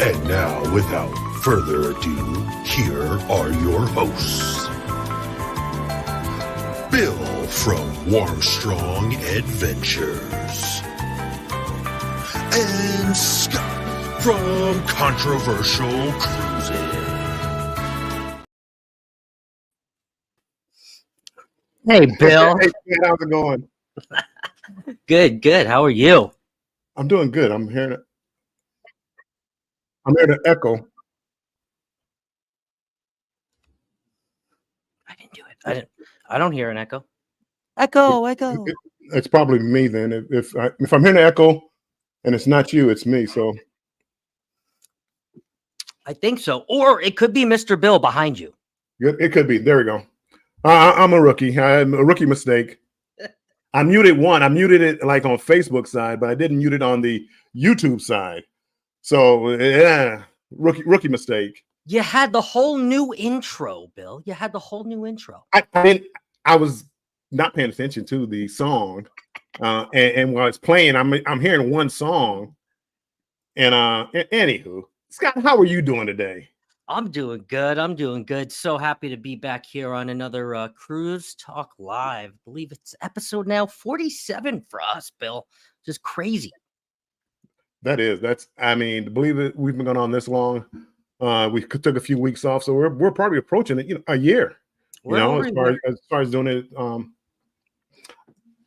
And now, without further ado, here are your hosts. Bill from Armstrong Adventures. And Scott from Controversial Cruising. Hey, Bill. Hey, how's it going? Good. How are you? I'm doing good. I'm hearing the echo. I didn't do it. I don't hear an echo. Echo. It's probably me then. If I'm hearing the echo and it's not you, it's me. So I think so. Or it could be Mr. Bill behind you. it could be. There we go. I'm a rookie. I'm a rookie mistake. I muted one. I muted it like on Facebook side, but I didn't mute it on the YouTube side. So yeah, rookie mistake. You had the whole new intro, Bill. You had the whole new intro. I was not paying attention to the song, and while it's playing, I'm hearing one song. And anywho, Scott, how are you doing today? I'm doing good. So happy to be back here on another Cruise Talk Live. I believe it's episode now 47 for us, Bill. Just crazy. That's to believe it, we've been going on this long. We took a few weeks off, so we're probably approaching it, a year. As far as doing it,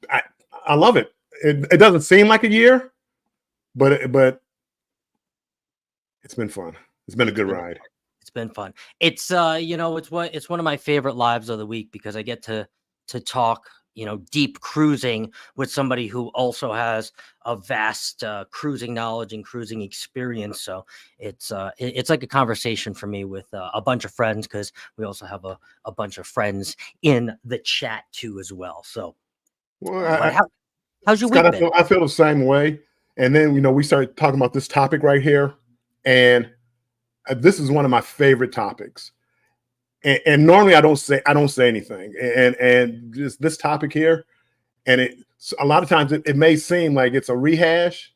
I love it. It doesn't seem like a year, but it's been fun. It's been a good ride. It's been fun. It's it's one of my favorite lives of the week because I get to talk, deep cruising with somebody who also has a vast cruising knowledge and cruising experience. So it's like a conversation for me with a bunch of friends because we also have a bunch of friends in the chat too as well. So, how's your Scott, week been? I feel the same way. And then we started talking about this topic right here, and this is one of my favorite topics. And normally I don't say anything. And just this topic here, and a lot of times it may seem like it's a rehash,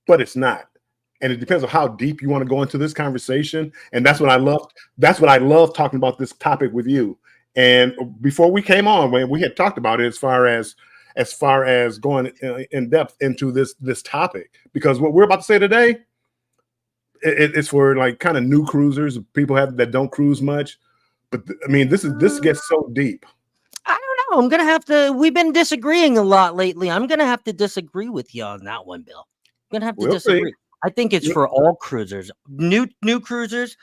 but it's not. And it depends on how deep you want to go into this conversation. And that's what I love. That's what I love talking about this topic with you. And before we came on, when we had talked about it, as far as going in depth into this topic, because what we're about to say today, it's for like kind of new cruisers, people that don't cruise much. But this gets so deep. I don't know. I'm gonna have to. We've been disagreeing a lot lately. I'm gonna have to disagree with you on that one, Bill. I'm gonna have to disagree. See. I think it's for all cruisers, new cruisers,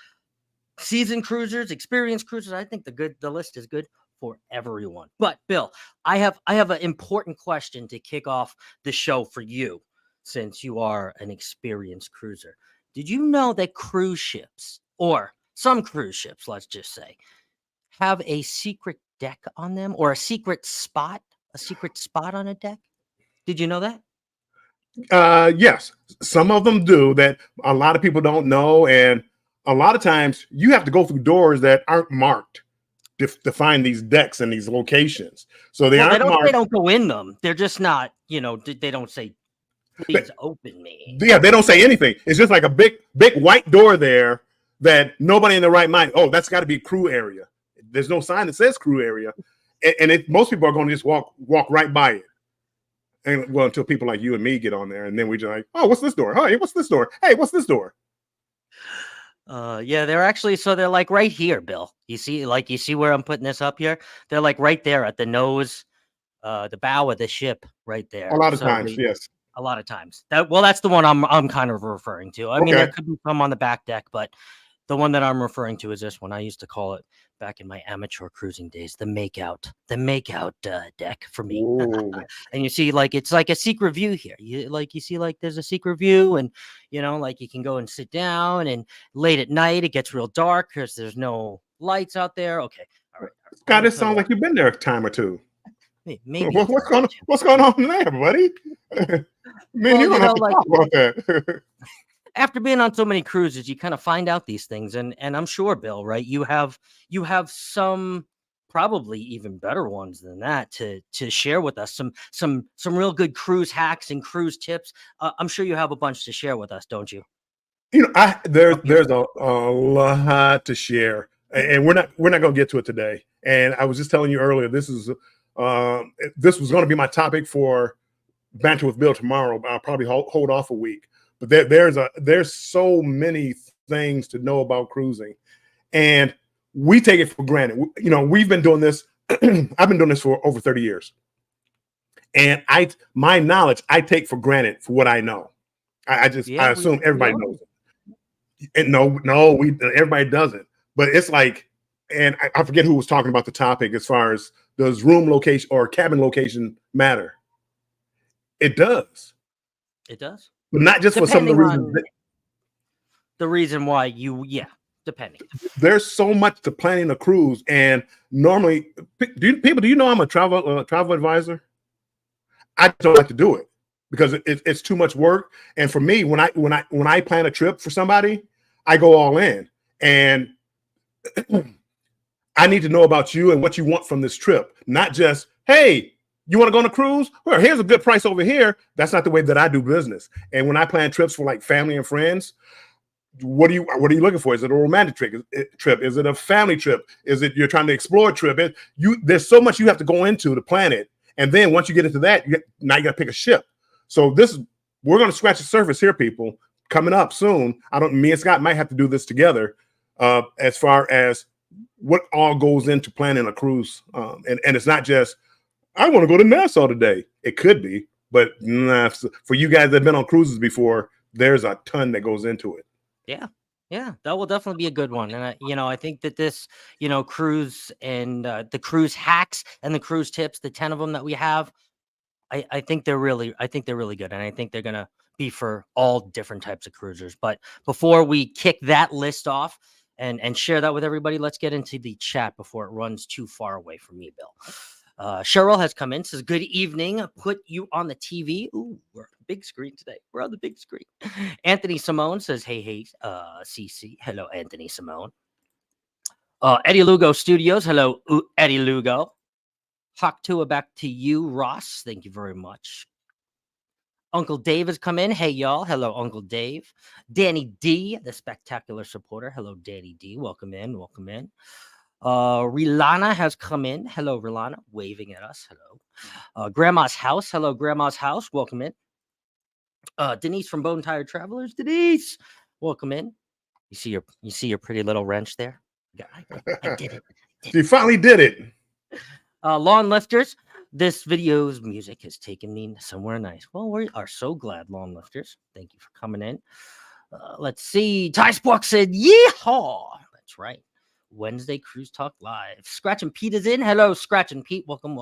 seasoned cruisers, experienced cruisers. I think the list is good for everyone. But Bill, I have an important question to kick off the show for you, since you are an experienced cruiser. Did you know that cruise ships, or some cruise ships, let's just say, have a secret deck on them, or a secret spot on a deck? Did you know that? Yes, some of them do, that a lot of people don't know. And a lot of times you have to go through doors that aren't marked to find these decks and these locations. So they aren't marked. They don't go in them. They're just not, they don't say, please open me. Yeah, they don't say anything. It's just like a big white door there that nobody in their right mind, oh, that's got to be crew area. There's no sign that says crew area. And most people are going to just walk right by it. And well, until people like you and me get on there, and then we just like, oh, what's this door? Hey, what's this door? Hey, what's this door? Yeah, they're like right here, Bill. You see where I'm putting this up here? They're like right there at the nose, the bow of the ship right there. A lot of times, yes. A lot of times. That's the one I'm kind of referring to. I mean, there could be some on the back deck, but the one that I'm referring to is this one. I used to call it, back in my amateur cruising days, the makeout deck for me. And you see, like, it's like a secret view here. You see, like, there's a secret view, and like you can go and sit down, and late at night it gets real dark because there's no lights out there. Okay, all right. God, it sounds like you've been there a time or two. Maybe what's going on there, buddy? Man, you don't have to talk about that. After being on so many cruises, you kind of find out these things, and I'm sure, Bill, right? You have some probably even better ones than that to share with us. Some real good cruise hacks and cruise tips. I'm sure you have a bunch to share with us, don't you? there's a lot to share, and we're not going to get to it today. And I was just telling you earlier, this was going to be my topic for Banter with Bill tomorrow, but I'll probably hold off a week. But there's so many things to know about cruising, and we take it for granted. We've been doing this. I've been doing this for over 30 years, and my knowledge I take for granted for what I know. I assume everybody knows it. And no, everybody doesn't. But it's like, and I forget who was talking about the topic as far as does room location or cabin location matter? It does. It does. But not just for some of the reasons. The reason why depending. There's so much to planning a cruise, and normally, do you know I'm a travel advisor? I don't like to do it because it's too much work. And for me, when I plan a trip for somebody, I go all in, and I need to know about you and what you want from this trip, not just, hey, you want to go on a cruise? Well, here's a good price over here. That's not the way that I do business. And when I plan trips for like family and friends, what are you looking for? Is it a romantic trip? Is it a family trip? Is it you're trying to explore a trip? There's so much you have to go into to plan it. And then once you get into that, now you got to pick a ship. So we're going to scratch the surface here, people. Coming up soon. Me and Scott might have to do this together as far as what all goes into planning a cruise. And it's not just, I want to go to Nassau today. It could be, but for you guys that have been on cruises before, there's a ton that goes into it. Yeah, that will definitely be a good one. And I think that this, cruise and the cruise hacks and the cruise tips, the 10 of them that we have, I think they're really good. And I think they're going to be for all different types of cruisers. But before we kick that list off and share that with everybody, let's get into the chat before it runs too far away from me, Bill. Cheryl has come in, says, good evening. Put you on the TV. Ooh, we're on the big screen today. We're on the big screen. Anthony Simone says, hey, CC. Hello, Anthony Simone. Eddie Lugo Studios. Hello, Eddie Lugo. Hawk Tua, back to you, Ross. Thank you very much. Uncle Dave has come in. Hey, y'all. Hello, Uncle Dave. Danny D, the spectacular supporter. Hello, Danny D. Welcome in. Welcome in. Rilana has come in. Hello, Rilana, waving at us. Hello. Grandma's house. Hello, Grandma's house. Welcome in. Denise from Bone Tired Travelers. Denise, welcome in. You see your pretty little wrench there. I did it. You finally did it. Lawn lifters. This video's music has taken me somewhere nice. Well, we are so glad, lawn lifters. Thank you for coming in. Let's see. Ty Spark said, yeehaw. That's right. Wednesday Cruise Talk Live. Scratch and Pete is in. Hello, Scratch and Pete. Welcome.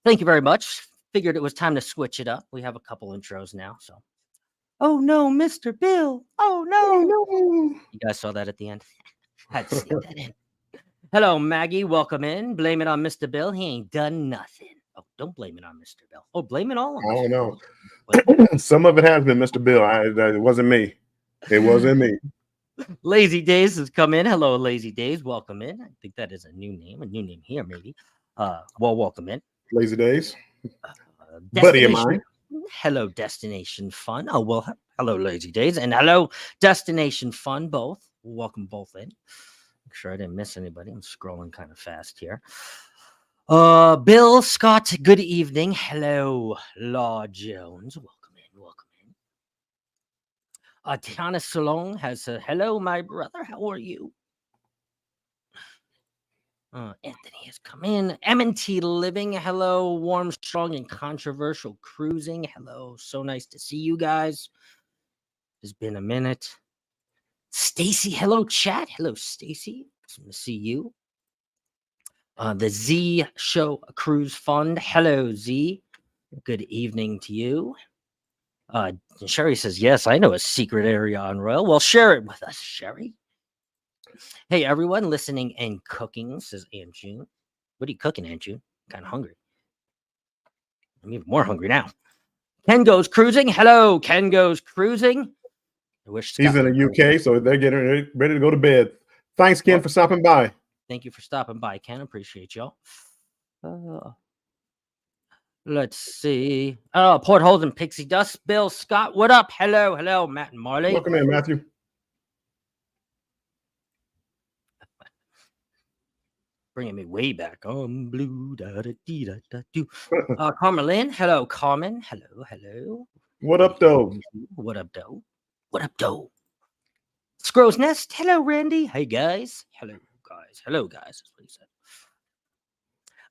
Thank you very much. Figured it was time to switch it up. We have a couple intros now. So, oh no, Mr. Bill. Oh no. You guys saw that at the end. Had to sneak that in. Hello, Maggie. Welcome in. Blame it on Mr. Bill. He ain't done nothing. Oh, don't blame it on Mr. Bill. Oh, blame it all on Mr. Bill. I don't know. Some of it has been Mr. Bill. It wasn't me. It wasn't me. Lazy Days has come in. Hello, Lazy Days. Welcome in. I think that is a new name here, maybe. Welcome in. Lazy Days. Buddy of mine. Hello, Destination Fun. Oh, well, hello, Lazy Days. And hello, Destination Fun, both. Welcome both in. Make sure I didn't miss anybody. I'm scrolling kind of fast here. Bill Scott, good evening. Hello, Law Jones. Welcome in. Tiana Salon has said, hello, my brother. How are you? Anthony has come in. M&T Living. Hello, warm, strong, and controversial cruising. Hello. So nice to see you guys. It's been a minute. Stacy. Hello, chat. Hello, Stacy. Awesome to see you. The Z Show Cruise Fund. Hello, Z. Good evening to you. Sherry says, yes, I know a secret area on Royal. Well, share it with us, Sherry. Hey, everyone listening and cooking, says Aunt June. What are you cooking, Aunt June? I'm kind of hungry. I'm even more hungry now. Ken Goes Cruising. Hello, Ken Goes Cruising. I wish he's in the UK, so they're getting ready to go to bed. Thanks, Ken, for stopping by. Thank you for stopping by, Ken. Appreciate y'all. Let's see. Oh, Port Holes and Pixie Dust. Bill Scott, what up? Hello, hello, Matt and Marley. Welcome in, Matthew. Bringing me way back. Blue, da da dee da da do. Carmelin, hello, Carmen. Hello, hello. What up, though? What up, though? What up, though? Scrow's Nest. Hello, Randy. Hey, guys. Hello, guys. Hello, guys. That's what he said.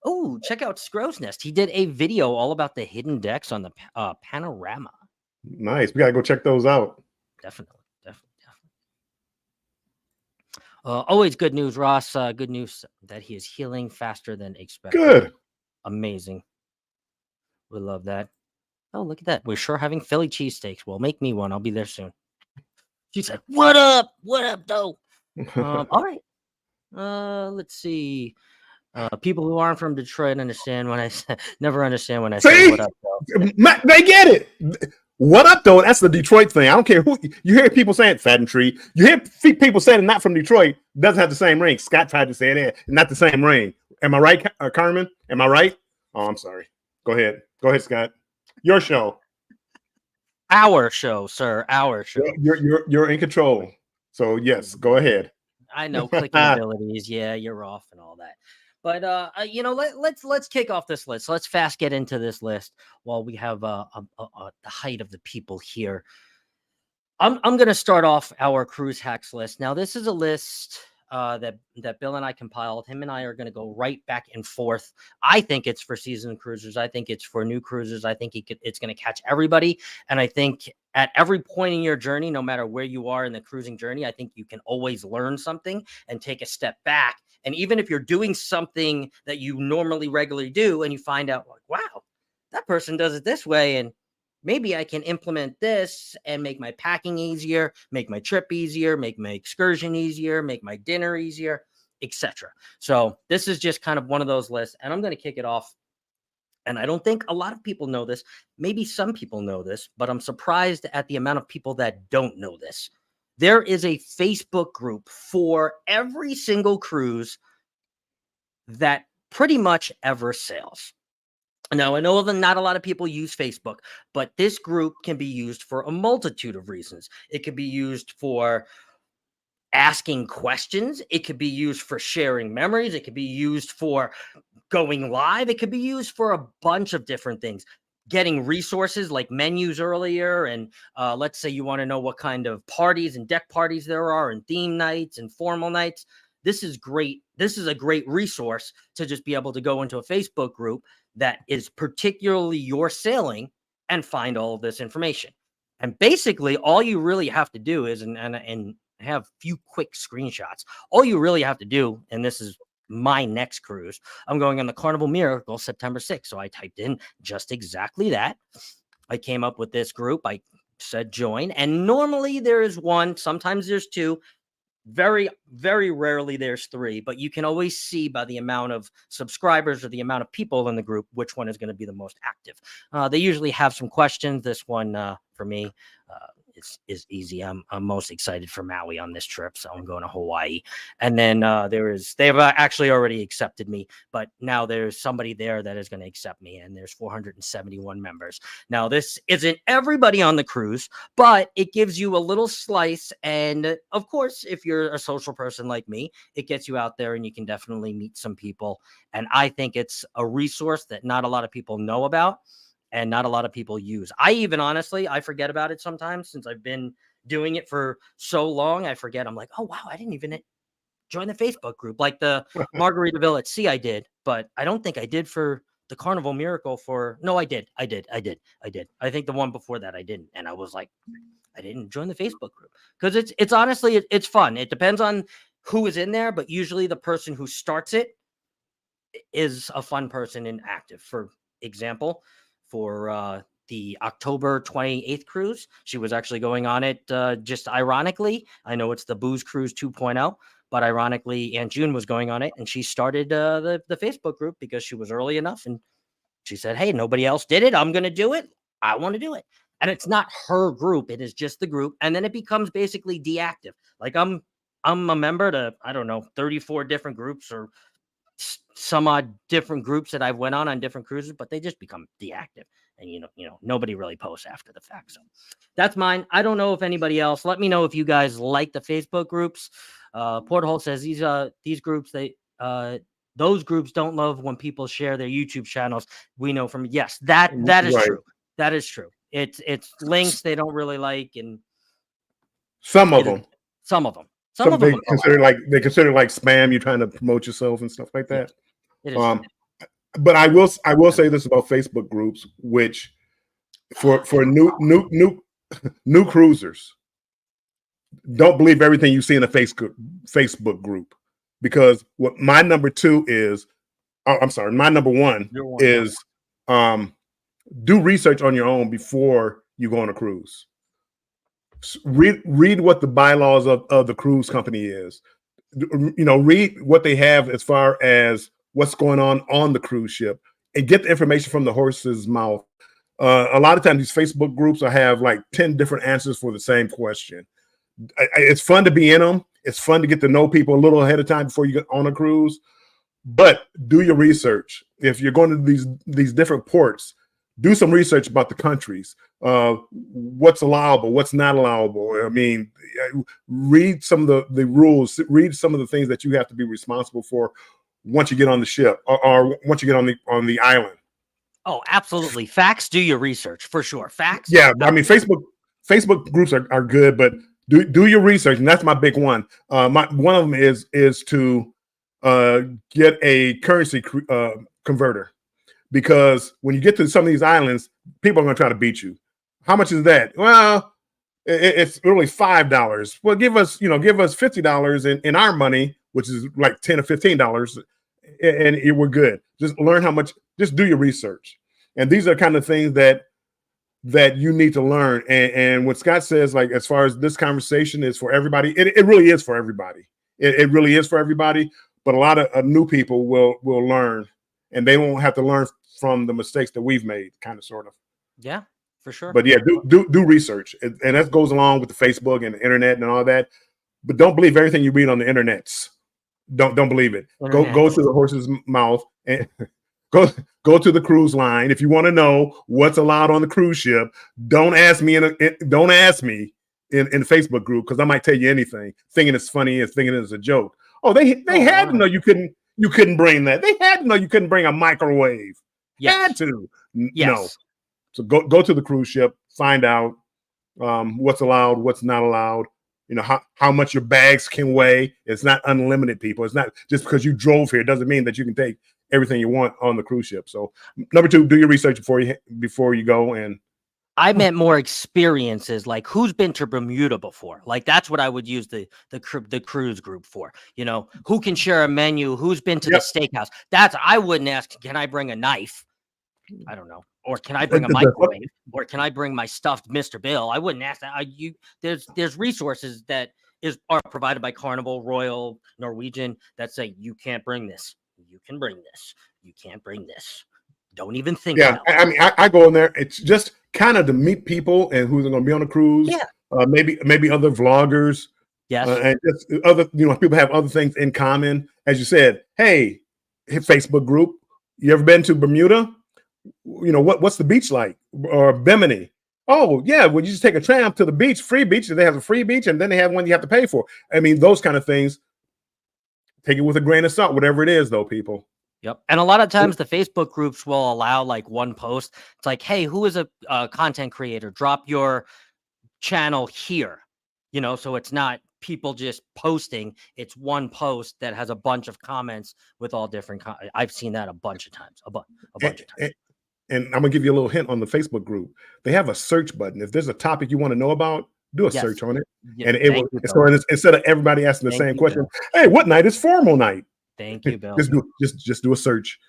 Oh, check out Scrow's Nest. He did a video all about the hidden decks on the panorama. Nice. We got to go check those out. Definitely. Always good news, Ross. Good news that he is healing faster than expected. Good. Amazing. We love that. Oh, look at that. We're sure having Philly cheesesteaks. Well, make me one. I'll be there soon. She said, what up? What up, though? All right. Let's see. People who aren't from Detroit understand when I say, never understand when I say what up, though. They get it. What up, though? That's the Detroit thing. I don't care who you hear people saying Tree. You hear people saying it not from Detroit. Doesn't have the same ring. Scott tried to say it, not the same ring. Am I right, Carmen? Am I right? Oh, I'm sorry. Go ahead, Scott. Your show. Our show, sir. Our show. You're in control. So yes, go ahead. I know clicking abilities. Yeah, you're off and all that. But let's kick off this list. Let's fast get into this list while we have the height of the people here. I'm going to start off our cruise hacks list. Now, this is a list that Bill and I compiled. Him and I are going to go right back and forth. I think it's for seasoned cruisers. I think it's for new cruisers. I think it's going to catch everybody. And I think at every point in your journey, no matter where you are in the cruising journey, I think you can always learn something and take a step back. And even if you're doing something that you normally regularly do and you find out like, wow, that person does it this way, and maybe I can implement this and make my packing easier, make my trip easier, make my excursion easier, make my dinner easier, etc. So this is just kind of one of those lists, and I'm going to kick it off. And I don't think a lot of people know this. Maybe some people know this, but I'm surprised at the amount of people that don't know this. There is a Facebook group for every single cruise that pretty much ever sails. Now, I know that not a lot of people use Facebook, but this group can be used for a multitude of reasons. It could be used for asking questions. It could be used for sharing memories. It could be used for going live. It could be used for a bunch of different things. Getting resources like menus earlier. And let's say you want to know what kind of parties and deck parties there are and theme nights and formal nights. This is great. This is a great resource to just be able to go into a Facebook group that is particularly your sailing and find all of this information. And basically all you really have to do is, and have a few quick screenshots. All you really have to do, and this is my next cruise, I'm going on the Carnival Miracle September 6th. So I typed in just exactly that. I came up with this group. I said join, and normally there is one, sometimes there's two. Very, very rarely there's three, but you can always see by the amount of subscribers or the amount of people in the group which one is going to be the most active. They usually have some questions. This one for me is easy. I'm most excited for Maui on this trip, so I'm going to Hawaii. And then they've actually already accepted me, but now there's somebody there that is going to accept me, and there's 471 members. Now, this isn't everybody on the cruise, but it gives you a little slice. And of course, if you're a social person like me, it gets you out there and you can definitely meet some people. And I think it's a resource that not a lot of people know about and not a lot of people use. Honestly, I forget about it sometimes since I've been doing it for so long. I forget. I'm like, oh, wow, I didn't even join the Facebook group. Like the Margaritaville at Sea I did, but I don't think I did for the Carnival Miracle no, I did. I think the one before that I didn't. And I was like, I didn't join the Facebook group because it's honestly, it's fun. It depends on who is in there, but usually the person who starts it is a fun person and active. For example, for the October 28th cruise, she was actually going on it just ironically. I know it's the Booze Cruise 2.0, but ironically, Aunt June was going on it, and she started the Facebook group because she was early enough, and she said, hey, nobody else did it. I'm going to do it. I want to do it. And it's not her group. It is just the group. And then it becomes basically deactive. Like I'm a member to, I don't know, 34 different groups or some odd different groups that I've went on different cruises, but they just become deactive, and nobody really posts after the fact. So that's mine. I don't know if anybody else. Let me know if you guys like the Facebook groups. Porthole says these groups those groups don't love when people share their YouTube channels. We know from that is Right. true. That is true. It's links they don't really like, and some of them they consider like spam. You're trying to promote yourself and stuff like that. It is. But I will say this about Facebook groups, which for new cruisers, don't believe everything you see in a Facebook group, because what my number 2 is, my number 1 is do research on your own before you go on a cruise. Read what the bylaws of the cruise company is. Read what they have as far as what's going on the cruise ship, and get the information from the horse's mouth. A lot of times these Facebook groups will have like 10 different answers for the same question. It's fun to be in them. It's fun to get to know people a little ahead of time before you get on a cruise, but do your research. If you're going to these different ports, do some research about the countries, what's allowable, what's not allowable. I mean, read some of the rules, read some of the things that you have to be responsible for once you get on the ship, or once you get on the island. Oh, absolutely. Facts. Do your research for sure. Facts. Yeah, I mean, Facebook groups are good, but do your research, and that's my big one. One of them is to get a currency converter, because when you get to some of these islands, people are going to try to beat you. How much is that? Well, it's really $5. Well, give us $50 in our money, which is like $10 or $15, and we're good. Just learn how much. Just do your research, and these are kind of things that you need to learn. And what Scott says, like, as far as this conversation is for everybody, it really is for everybody. It really is for everybody. But a lot of new people will learn, and they won't have to learn from the mistakes that we've made, kind of, sort of. Yeah, for sure. But yeah, do research, and that goes along with the Facebook and the internet and all that. But don't believe everything you read on the internets. Don't believe it. Go to the horse's mouth and go to the cruise line. If you want to know what's allowed on the cruise ship, don't ask me in the Facebook group, because I might tell you anything, thinking it's funny and thinking it's a joke. Oh, they had to know you couldn't bring that. They had to know you couldn't bring a microwave. Yes. Had to. Yes. No. So go to the cruise ship, find out what's allowed, what's not allowed. How much your bags can weigh. It's not unlimited, people. It's not just because you drove here doesn't mean that you can take everything you want on the cruise ship. So number 2, do your research before you go. And I meant more experiences, like who's been to Bermuda before. Like that's what I would use the cruise group for. Who can share a menu, who's been to the steakhouse. I wouldn't ask, can I bring a knife? I don't know. Or can I bring a microwave? Or can I bring my stuffed Mr. Bill? I wouldn't ask that. There's resources that are provided by Carnival, Royal, Norwegian that say you can't bring this. You can bring this. You can't bring this. Don't even think. Yeah, I mean, I go in there. It's just kind of to meet people and who's going to be on a cruise. Yeah. Maybe other vloggers. Yes. And just other, people have other things in common. As you said, hey, Facebook group. You ever been to Bermuda? What's the beach like? Or Bimini? Oh yeah, well, you just take a tram to the beach, free beach, and they have a free beach, and then they have one you have to pay for. I mean, those kind of things. Take it with a grain of salt, whatever it is, though, people. Yep. And a lot of times the Facebook groups will allow like one post. It's like, hey, who is a content creator? Drop your channel here. So it's not people just posting. It's one post that has a bunch of comments with all different. I've seen that a bunch of times. A bunch of times. And I'm gonna give you a little hint on the Facebook group. They have a search button. If there's a topic you want to know about, do a search on it, and it will. So instead of everybody asking the same question, hey, what night is formal night? Thank you, Bill. Just do a search.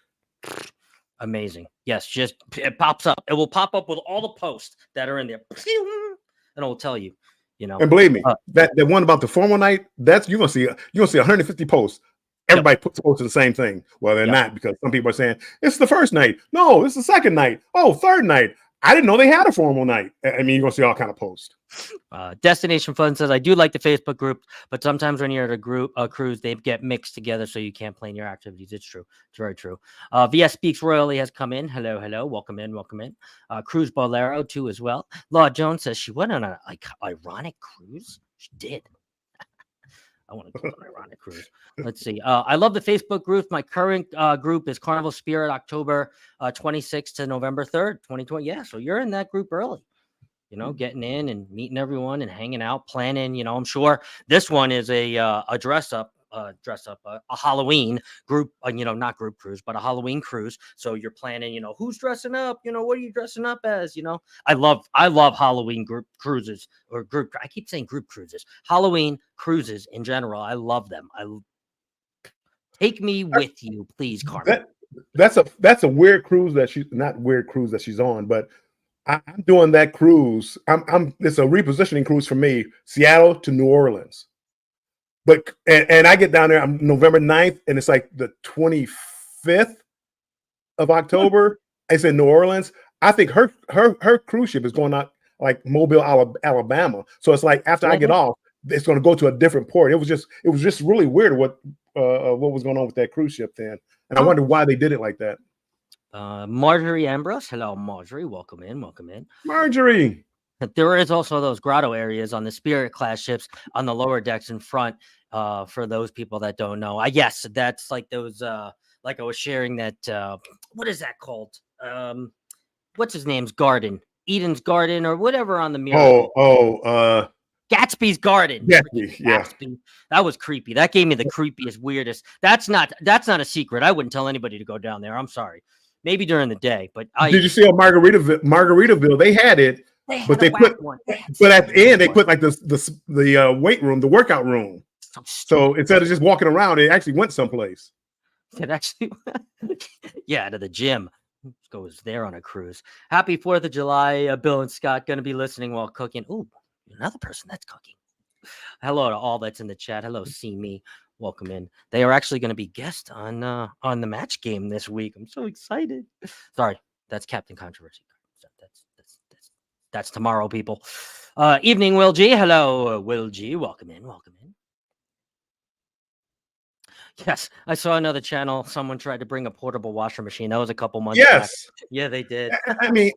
Amazing. Yes, just it pops up. It will pop up with all the posts that are in there, and it will tell you. And believe me, that one about the formal night, that's you're gonna see 150 posts. Everybody puts the same thing. Well, they're not, because some people are saying it's the first night. No, it's the second night. Oh, third night. I didn't know they had a formal night. I mean, you're gonna see all kind of posts. Destination Fun says, I do like the Facebook group, but sometimes when you're at a cruise, they get mixed together, so you can't plan your activities. It's true. It's very true. VS Speaks Royally has come in. Hello, hello. Welcome in. Welcome in. Cruise Bolero too as well. Law Jones says she went on an ironic cruise. She did. I want to go on an ironic cruise. Let's see. I love the Facebook group. My current group is Carnival Spirit, October 26th to November 3rd, 2020. Yeah, so you're in that group early. You know, getting in and meeting everyone and hanging out, planning. You know, I'm sure this one is a dress up, a Halloween group. You know, not group cruise, but a Halloween cruise. So you're planning. You know, who's dressing up? You know, what are you dressing up as? You know, I love Halloween group cruises or group. I keep saying group cruises. Halloween cruises in general. I love them. Take me with you, please, Carmen. That's a weird cruise that she's not weird cruise that she's on, but I'm doing that cruise. It's a repositioning cruise for me, Seattle to New Orleans. But and I get down there on November 9th, and it's like the 25th of October. It's in New Orleans. I think her cruise ship is going out like Mobile, Alabama. So it's like after I get off, it's going to go to a different port. It was just really weird what was going on with that cruise ship then, and I wonder why they did it like that. Marjorie Ambrose. Hello, Marjorie. Welcome in. Welcome in. Marjorie. There is also those grotto areas on the Spirit class ships on the lower decks in front. For those people that don't know, yes, that's like those. Like I was sharing that. What is that called? What's his name's garden? Eden's Garden or whatever on the mirror. Gatsby's Garden. Gatsby, yeah. Gatsby. That was creepy. That gave me the creepiest, weirdest. That's not a secret. I wouldn't tell anybody to go down there. I'm sorry. Maybe during the day, but did you see on Margaritaville? They had it, but at the end they put like the weight room, the workout room. So instead of just walking around, it actually went someplace. It actually, to the gym. Goes there on a cruise. Happy 4th of July, Bill and Scott. Going to be listening while cooking. Ooh, another person that's cooking. Hello to all that's in the chat. Hello, see me. Welcome in. They are actually going to be guests on the match game this week. I'm so excited. Sorry, that's Captain Controversy. That's tomorrow, people. Evening, Will G. Hello, Will G. Welcome in. Welcome in. Yes, I saw another channel. Someone tried to bring a portable washer machine. That was a couple months back. Yeah, they did. I mean,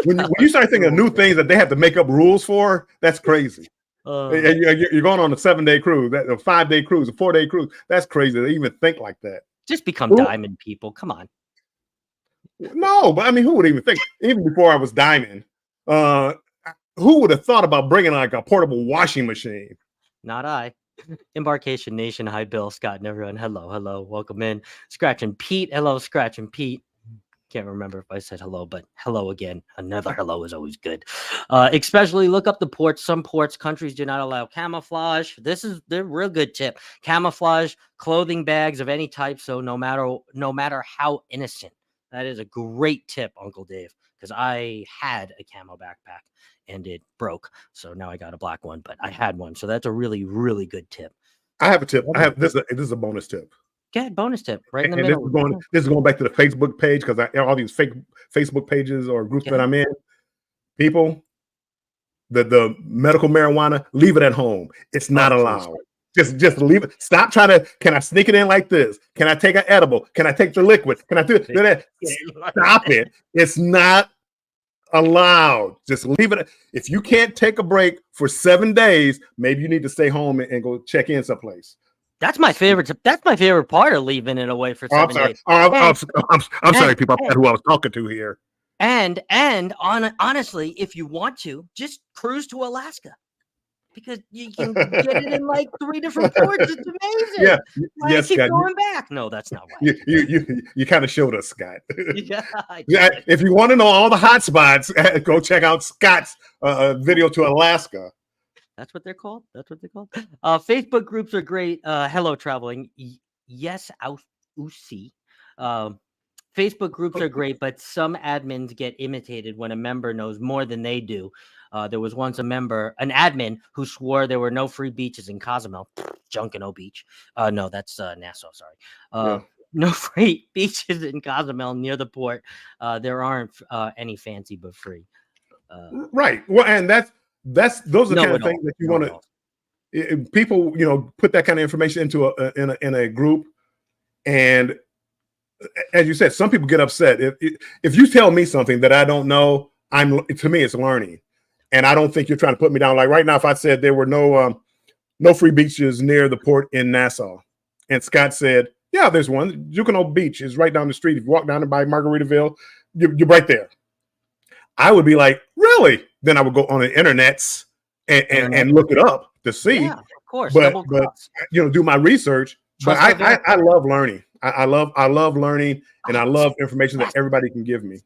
when you start thinking of new things that they have to make up rules for, that's crazy. You're going on a 7-day cruise, a 5-day cruise, a 4-day cruise. That's crazy to even think like that. Just become diamond people. Come on. No, but I mean, who would even think? Even before I was diamond, who would have thought about bringing like a portable washing machine? Not I. Embarkation Nation. Hi, Bill, Scott, and everyone. Hello. Welcome in. Scratch and Pete. Hello, Scratch and Pete. Can't remember if I said hello, but hello again. Another hello is always good. Especially look up the ports. Some ports, countries do not allow camouflage. This is the real good tip. Camouflage clothing bags of any type. So no matter how innocent, that is a great tip, Uncle Dave, because I had a camo backpack and it broke. So now I got a black one, but I had one. So that's a really, really good tip. I have a tip. This is a bonus tip. Go ahead, bonus tip right in the middle. This is going back to the Facebook page because all these fake Facebook pages or groups that I'm in. People, the medical marijuana, leave it at home. It's not allowed. Just leave it. Stop trying to. Can I sneak it in like this? Can I take an edible? Can I take the liquid? Can I do that? Stop it. It's not allowed. Just leave it. If you can't take a break for 7 days, maybe you need to stay home and go check in someplace. That's my favorite. That's my favorite part of leaving it away for 7 days. I'm sorry, people. I forgot who I was talking to here. And honestly, if you want to, just cruise to Alaska because you can get it in like 3 different ports. It's amazing. Yeah. Yes, keep going back. No, that's not right. You kind of showed us, Scott. Yeah. If you want to know all the hot spots, go check out Scott's video to Alaska. That's what they're called. Facebook groups are great. Hello, traveling. Yes, Usi. Facebook groups are great, but some admins get imitated when a member knows more than they do. There was once an admin, who swore there were no free beaches in Cozumel. Junkanoo Beach. No, that's Nassau. Sorry. No free beaches in Cozumel near the port. There aren't any fancy but free. Right. Well, and those are the No kind of it things all. that you No want it to all. people, put that kind of information into in a group. And as you said, some people get upset if you tell me something that I don't know. To me, it's learning, and I don't think you're trying to put me down. Like right now, if I said there were no free beaches near the port in Nassau, and Scott said, "Yeah, there's one. Jucano Beach is right down the street. If you walk down by Margaritaville, you're right there." I would be like, "Really?" Then I would go on the internets and look it up to see. Yeah, of course. But Double cross. do my research. But Trust no verify. I love learning. I love learning, and I love information that everybody can give me.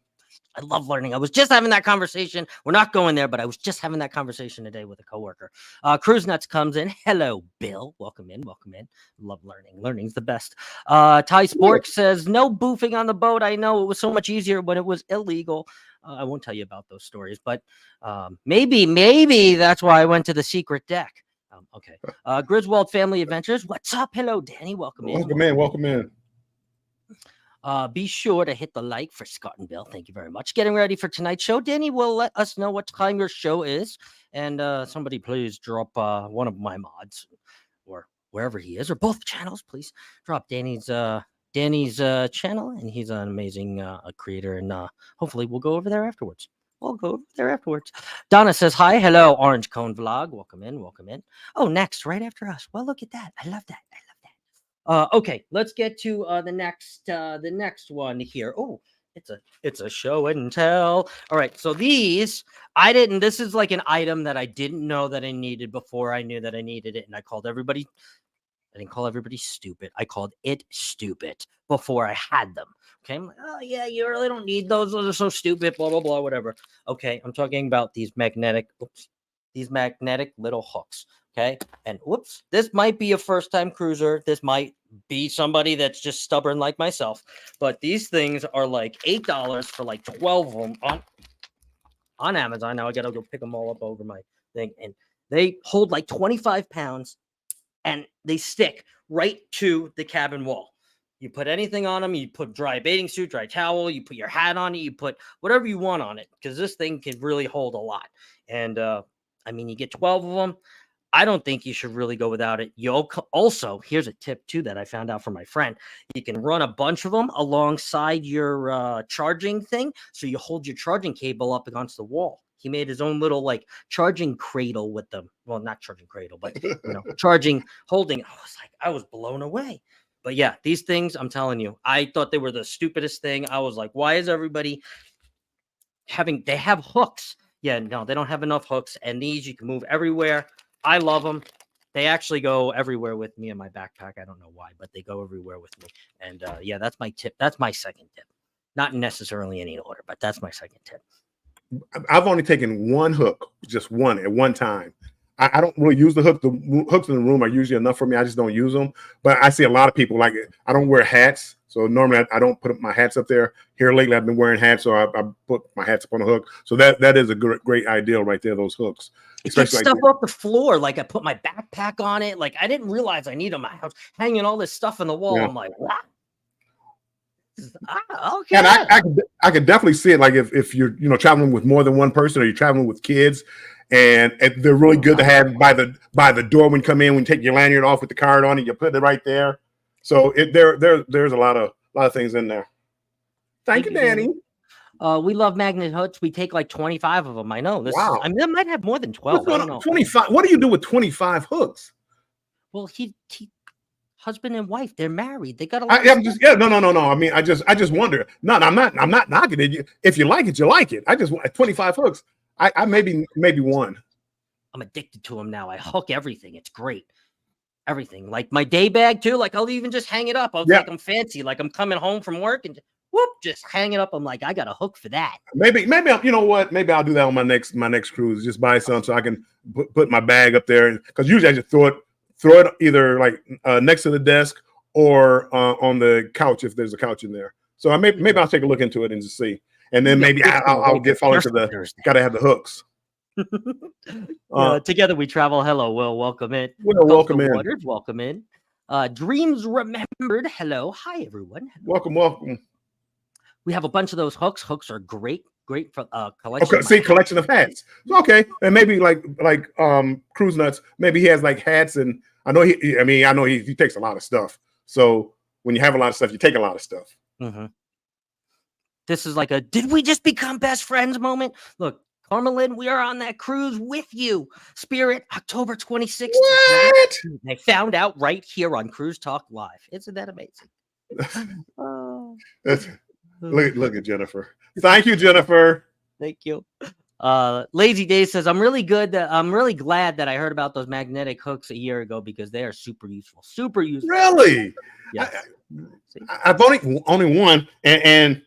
I love learning. I was just having that conversation. We're not going there, but I was just having that conversation today with a coworker. Cruise Nuts comes in. Hello, Bill. Welcome in. Welcome in. Love learning. Learning's the best. Ty Spork says, no boofing on the boat. I know it was so much easier when it was illegal. I won't tell you about those stories, but maybe that's why I went to the secret deck. Okay. Griswold Family Adventures. What's up? Hello, Danny. Welcome in. Welcome in. Be sure to hit the like for Scott and Bill. Thank you very much. Getting ready for tonight's show. Danny will let us know what time your show is. And somebody please drop one of my mods or wherever he is, or both channels. Please drop Danny's channel. And he's an amazing creator. And hopefully we'll go over there afterwards. Donna says, hi. Hello, Orange Cone Vlog. Welcome in. Welcome in. Oh, next, right after us. Well, look at that. I love that. Okay, let's get to the next one here. Oh, it's a show and tell. All right, so this is like an item that I didn't know that I needed before I knew that I needed it, and I didn't call everybody stupid. I called it stupid before I had them. Okay, I'm like, oh yeah, you really don't need those. Those are so stupid. Blah blah blah. Whatever. Okay, I'm talking about these magnetic little hooks. Okay. And whoops, this might be a first time cruiser. This might be somebody that's just stubborn like myself. But these things are like $8 for like 12 of them on Amazon. Now I got to go pick them all up over my thing. And they hold like 25 pounds and they stick right to the cabin wall. You put anything on them. You put dry bathing suit, dry towel. You put your hat on it. You put whatever you want on it because this thing can really hold a lot. And you get 12 of them. I don't think you should really go without it. Also, here's a tip too that I found out from my friend. You can run a bunch of them alongside your charging thing. So you hold your charging cable up against the wall. He made his own little like charging cradle with them. Well, not charging cradle, but charging, holding. I was blown away. But yeah, these things, I'm telling you, I thought they were the stupidest thing. I was like, why is everybody they have hooks? Yeah, no, they don't have enough hooks. And these you can move everywhere. I love them. They actually go everywhere with me in my backpack. I don't know why, but they go everywhere with me. And yeah, that's my tip. That's my second tip. Not necessarily in any order, but that's my second tip. I've only taken one hook, just one at one time. I don't really use the hook. The hooks in the room are usually enough for me. I just don't use them. But I see a lot of people like it. I don't wear hats. So normally I don't put my hats up there. Here lately I've been wearing hats, so I put my hats up on the hook. So that is a great idea right there, those hooks. It gets stuff off the floor. Like I put my backpack on it. Like I didn't realize I needed my house hanging all this stuff on the wall. Yeah. I'm like, what? Okay. And I could definitely see it. Like if you're traveling with more than one person, or you're traveling with kids, and they're really good to have by the door when you come in. When you take your lanyard off with the card on it, you put it right there. So there's a lot of things in there. Thank you, Danny. We love magnet hooks. We take like 25 of them. I know. Wow. I mean, that might have more than 12. I don't know. 25. What do you do with 25 hooks? Well, he husband and wife, they're married. They got a lot. No. I mean, I just wonder. No, I'm not knocking it. If you like it, you like it. I just want 25 hooks. I maybe one. I'm addicted to them now. I hook everything. It's great. Everything. Like my day bag too. Like I'll even just hang it up. Like I'm fancy. Like I'm coming home from work and just hang it up. I'm like, I got a hook for that. Maybe you know what? Maybe I'll do that on my next cruise. Just buy some so I can put my bag up there. Because usually I just throw it either like next to the desk or on the couch if there's a couch in there. So maybe I'll take a look into it and just see. And then maybe I'll get followed to the gotta have the hooks. Together we travel. Hello, Will. Welcome in. Will, welcome in. Welcome in. Dreams Remembered. Hello. Hi, everyone. Welcome. We have a bunch of those hooks. Hooks are great for collection. Okay, see, collection of hats. Okay, and maybe like Cruise Nuts. Maybe he has like hats, and I know he takes a lot of stuff. So when you have a lot of stuff, you take a lot of stuff. Mm-hmm. This is like a did we just become best friends moment? Look, Carmelin, we are on that cruise with you. Spirit, October 26th. What? They found out right here on Cruise Talk Live. Isn't that amazing? Look at Jennifer. Thank you, Jennifer. Thank you. Lazy Day says, I'm really glad that I heard about those magnetic hooks a year ago because they are super useful. Super useful. Really? Yeah. I've only one, and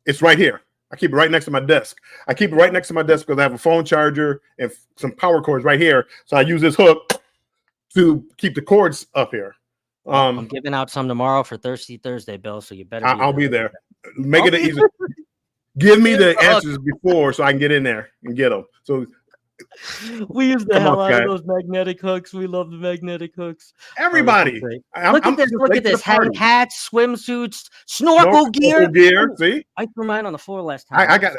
it's right here. I keep it right next to my desk. I keep it right next to my desk because I have a phone charger and some power cords right here. So I use this hook to keep the cords up here. I'm giving out some tomorrow for Thirsty Thursday, Bill. So you better. I'll be there. Make it easy. Give me the answers before so I can get in there and get them. So we use the hell out of those magnetic hooks. We love the magnetic hooks. Everybody, look at this! Look at this! Hats, swimsuits, snorkel gear. See, I threw mine on the floor last time. I got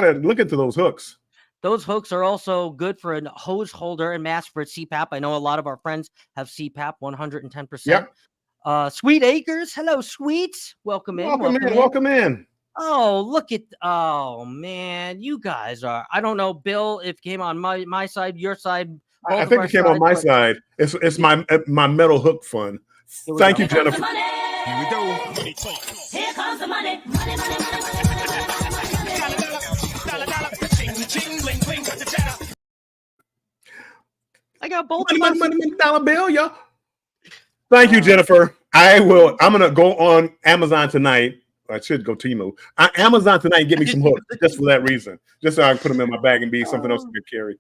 to look into those hooks. Those hooks are also good for a hose holder and mask for CPAP. I know a lot of our friends have CPAP 110%. Yep. Sweet Acres. Hello, Sweets. Welcome in. Welcome in. Oh, look at, oh man, you guys are, I don't know, Bill, if it came on my side, your side. I think it came on my side. It's my metal hook fun. Thank you, Jennifer. Here we go. Money talk. Here comes the money. Money. I got both money, dollar bill, yo. Thank you, Jennifer. I'm gonna go on Amazon tonight. I should go Temu. Amazon tonight and get me some hooks just for that reason. Just so I can put them in my bag and be something else to carry.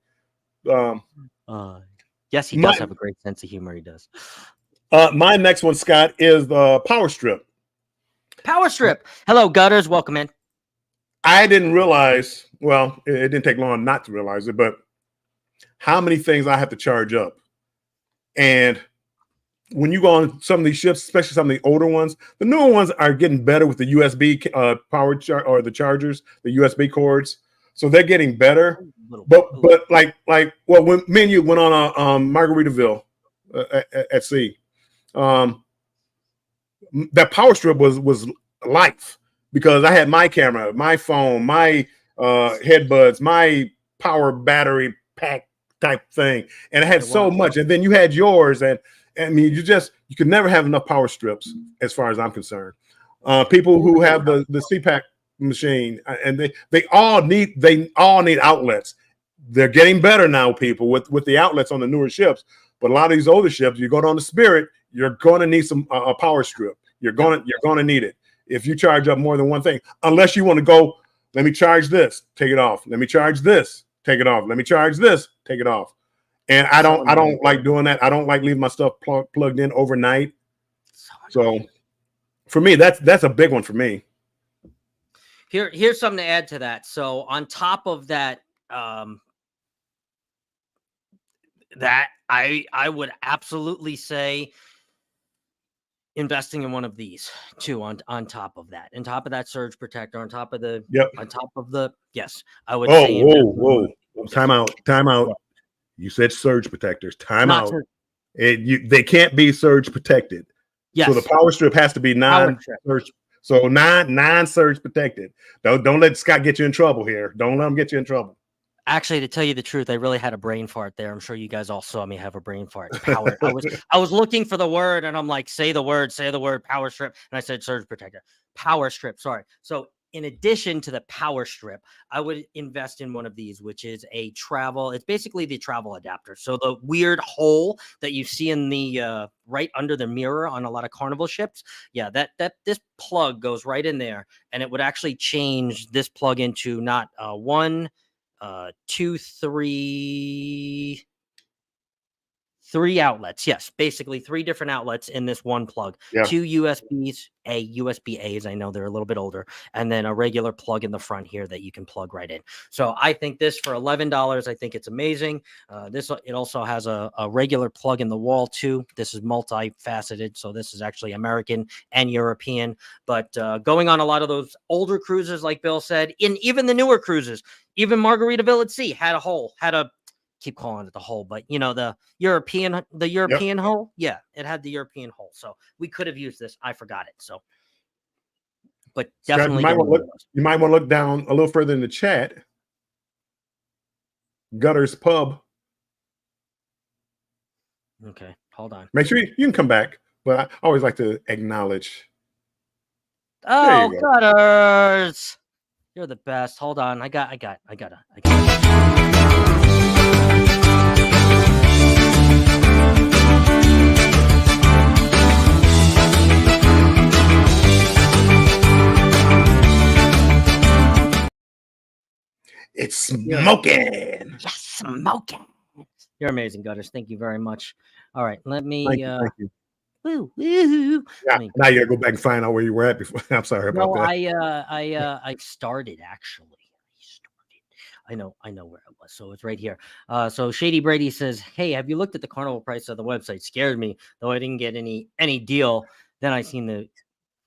Yes, he does have a great sense of humor. He does. My next one, Scott, is the Power Strip. Power Strip. Hello, Gutters. Welcome in. I didn't realize, well, it didn't take long not to realize it, but how many things I have to charge up. And when you go on some of these ships, especially some of the older ones, the newer ones are getting better with the USB power or the chargers, the USB cords. So they're getting better. But like when me and you went on a Margaritaville at sea, that Power Strip was life because I had my camera, my phone, my headbuds, my power battery pack type thing, and it had so much. And then you had yours, and I mean, you could never have enough power strips, as far as I'm concerned. People who have the CPAC machine, and they all need outlets. They're getting better now, people, with the outlets on the newer ships. But a lot of these older ships, you go on the Spirit, you're going to need some a power strip. You're going to need it if you charge up more than one thing. Unless you want to go, let me charge this, take it off. Let me charge this, take it off. Let me charge this, take it off. And I don't like doing that. I don't like leaving my stuff plugged in overnight. So for me, that's a big one for me. Here's something to add to that. So on top of that, that I would absolutely say investing in one of these too on top of that. On top of that surge protector, on top of the yes, I would say whoa. Time out. You said surge protectors. Time out. They can't be surge protected. Yes. So the Power Strip has to be non-surge. So non-surge protected. Don't let Scott get you in trouble here. Don't let him get you in trouble. Actually, to tell you the truth, I really had a brain fart there. I'm sure you guys all saw me have a brain fart. Power. I was looking for the word, and I'm like, say the word, Power Strip, and I said surge protector. Power Strip. Sorry. So in addition to the Power Strip, I would invest in one of these, which is it's basically the travel adapter. So the weird hole that you see in the right under the mirror on a lot of Carnival ships. Yeah, that this plug goes right in there, and it would actually change this plug into not 1, 2, 3, 3 outlets. Yes, basically 3 different outlets in this one plug. Yeah. 2 USB-A's. I know they're a little bit older, and then a regular plug in the front here that you can plug right in. So I think this for $11, I think it's amazing. It also has a regular plug in the wall too. This is multifaceted, so this is actually American and European. But going on a lot of those older cruises, like Bill said, in even the newer cruises, even Margaritaville at Sea had a keep calling it the hole, but the European hole. Yeah, it had the European hole. So we could have used this. I forgot it. So, but definitely you might want to look down a little further in the chat. Gutters Pub. Okay, hold on. Make sure you can come back, but I always like to acknowledge. Oh, Gutters, you're the best. Hold on, I got. It's smoking. Yes, smoking. You're amazing, Gutters. Thank you very much. All right, let me. Thank you. Woo. Yeah, now you gotta go back and find out where you were at before. I'm sorry about that. I started actually. I know where I was. So it's right here. So Shady Brady says, "Hey, have you looked at the Carnival price of the website? Scared me, though I didn't get any deal. Then I seen the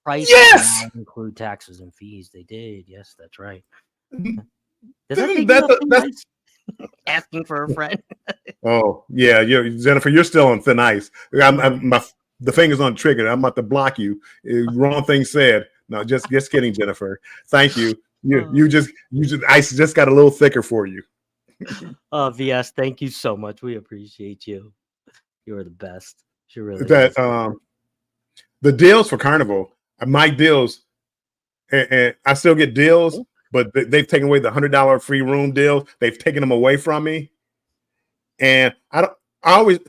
price. Yes, include taxes and fees. They did. Yes, that's right. Does that asking for a friend? Oh yeah, Jennifer, you're still on thin ice. The finger's on the trigger. I'm about to block you. Wrong thing said. No, just kidding, Jennifer. Thank you. Ice just got a little thicker for you. VS, thank you so much. We appreciate you. You're the best. You really the deals for Carnival, my deals, and I still get deals, but they've taken away the $100 free room deal. They've taken them away from me, and I always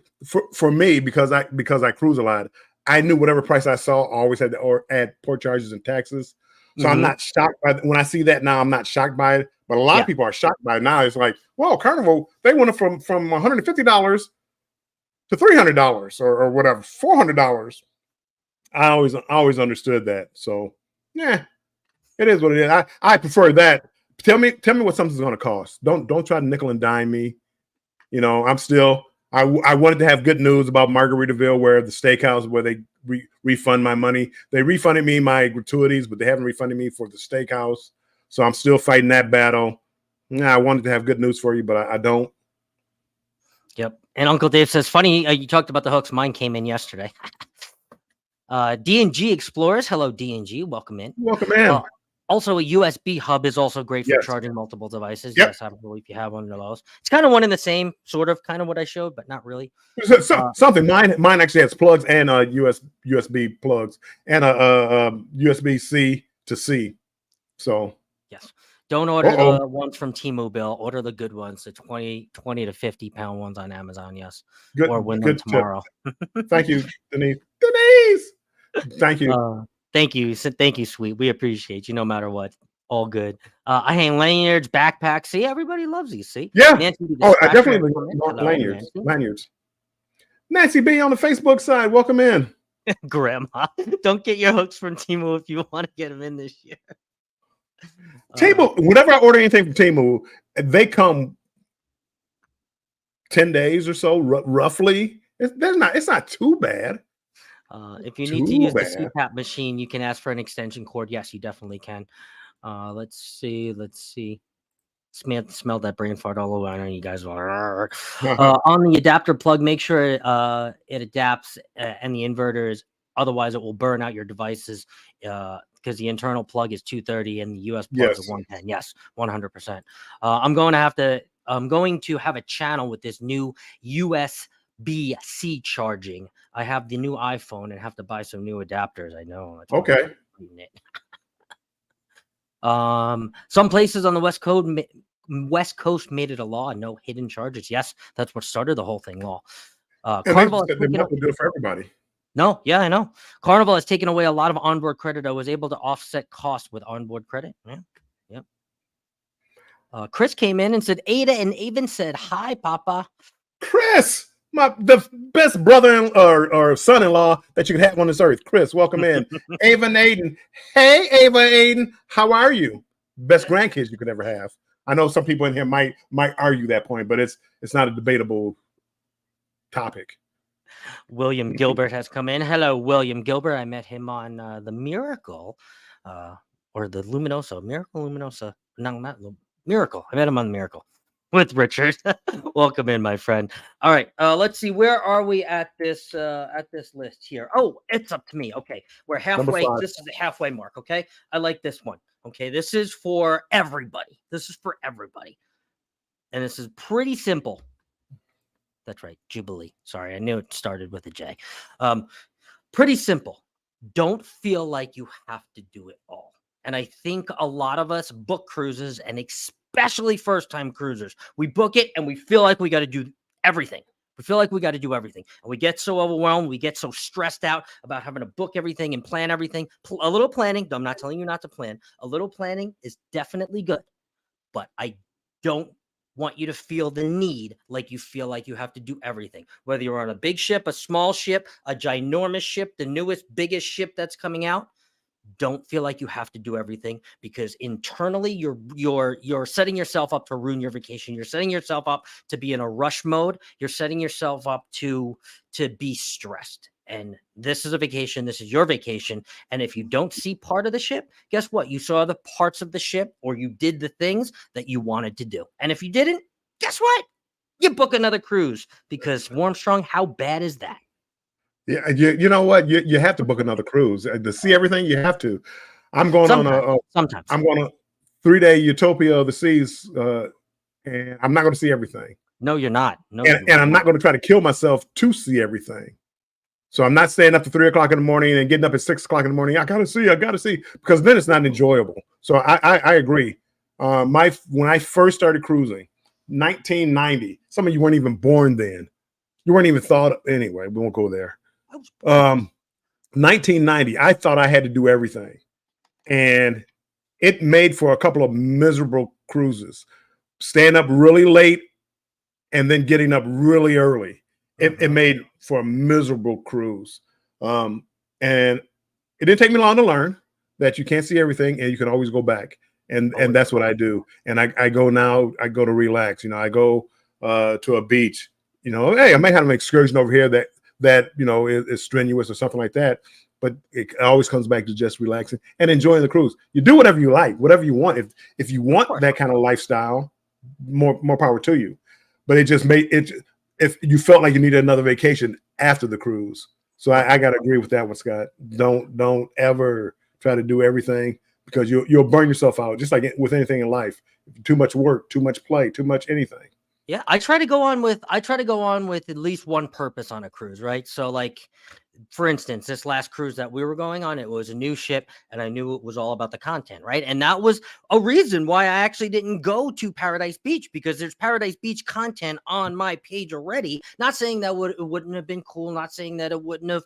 for me because I cruise a lot. I knew whatever price I saw always had to add port charges and taxes. So I'm not shocked by when I see that now. I'm not shocked by it, but a lot of people are shocked by it now. It's like, well, Carnival, they went from $150 to $300 or whatever, $400. I always understood that. So yeah, it is what it is. I prefer that. Tell me what something's going to cost. Don't try to nickel and dime me. I'm still. I wanted to have good news about Margaritaville, where the steakhouse where they refund my money. They refunded me my gratuities, but they haven't refunded me for the steakhouse. So I'm still fighting that battle. I wanted to have good news for you, but I don't. Yep. And Uncle Dave says, funny, you talked about the hooks. Mine came in yesterday. D&G Explorers. Hello, D&G. Welcome in. Welcome in. Also, a USB hub is also great for charging multiple devices. Yep. Yes, I don't believe you have one of those. It's kind of one in the same, sort of, kind of what I showed, but not really. Something. Mine actually has plugs and USB plugs and a USB-C to C. So yes, don't order the ones from Temu, Bill. Order the good ones, the 20 to 50 pound ones on Amazon. Yes, or win them tomorrow. Thank you, Denise. Thank you. Thank you, sweet. We appreciate you no matter what. All good. I hang lanyards, backpacks. See, everybody loves these. See, yeah. I definitely lanyards. Nancy B on the Facebook side. Welcome in, Grandma. Don't get your hooks from Temu if you want to get them in this year. Temu. Whenever I order anything from Temu, they come 10 days or so, roughly. It's not too bad. If you need to use the CPAP machine, you can ask for an extension cord. Yes, you definitely can. Let's see. Smell that brain fart all over. I know you guys are. On the adapter plug, make sure it adapts and the inverter is. Otherwise, it will burn out your devices because the internal plug is 230 and the US plug is 110. Yes, 100%. I'm going to have a channel with this new USB-C charging. I have the new iPhone and have to buy some new adapters. I know. Okay. Some places on the West Coast made it a law. No hidden charges. Yes, that's what started the whole thing. Law. Carnival they want to do it for everybody. No, yeah, I know. Carnival has taken away a lot of onboard credit. I was able to offset costs with onboard credit. Yeah. Chris came in and said, Ada and Avon said, hi, Papa. Chris, the best brother or son-in-law that you could have on this earth. Chris, welcome in. Ava and Aiden. Hey, Ava and Aiden. How are you? Best grandkids you could ever have. I know some people in here might argue that point, but it's not a debatable topic. William Gilbert has come in. Hello, William Gilbert. I met him on the Miracle or the Luminosa. Miracle Luminosa. No, not Miracle. I met him on the Miracle with Richard. Welcome in, my friend. All right. Let's see. Where are we at this list here? Oh, it's up to me. Okay. We're halfway. This is the halfway mark. Okay. I like this one. Okay. This is for everybody. And this is pretty simple. That's right. Jubilee. Sorry. I knew it started with a J. Pretty simple. Don't feel like you have to do it all. And I think a lot of us book cruises, and especially first-time cruisers, we book it and we feel like we got to do everything. And we get so overwhelmed. We get so stressed out about having to book everything and plan everything. A little planning. I'm not telling you not to plan. A little planning is definitely good. But I don't want you to feel the need like you feel like you have to do everything. Whether you're on a big ship, a small ship, a ginormous ship, the newest, biggest ship that's coming out, don't feel like you have to do everything, because internally you're setting yourself up to ruin your vacation. You're setting yourself up to be in a rush mode. You're setting yourself up to be stressed. And this is a vacation. This is your vacation. And if you don't see part of the ship, guess what? You saw the parts of the ship, or you did the things that you wanted to do. And if you didn't, guess what? You book another cruise, because Warmstrong, how bad is that? Yeah, you know what? You have to book another cruise to see everything. You have to. I'm going sometimes. I'm going on a 3-day Utopia of the Seas, and I'm not going to see everything. No, you're not. No, and I'm not going to try to kill myself to see everything. So I'm not staying up to 3 o'clock in the morning and getting up at 6 o'clock in the morning. I got to see, because then it's not enjoyable. So I agree. When I first started cruising, 1990, some of you weren't even born then. You weren't even thought. Anyway, we won't go there. 1990, I thought I had to do everything, and it made for a couple of miserable cruises. Staying up really late and then getting up really early. It made for a miserable cruise. And it didn't take me long to learn that you can't see everything and you can always go back. And that's what I do. And I go to relax. I go to a beach. Hey, I might have an excursion over here that is strenuous or something like that. But it always comes back to just relaxing and enjoying the cruise. You do whatever you like, whatever you want. If you want that kind of lifestyle, more power to you. But it just made it. If you felt like you needed another vacation after the cruise. So I got to agree with that one, Scott. Don't ever try to do everything, because you'll burn yourself out, just like with anything in life. Too much work, too much play, too much anything. Yeah, I try to go on with at least one purpose on a cruise, right? So, like, for instance, this last cruise that we were going on, it was a new ship, and I knew it was all about the content, right? And that was a reason why I actually didn't go to Paradise Beach, because there's Paradise Beach content on my page already. Not saying that it wouldn't have been cool, not saying that it wouldn't have,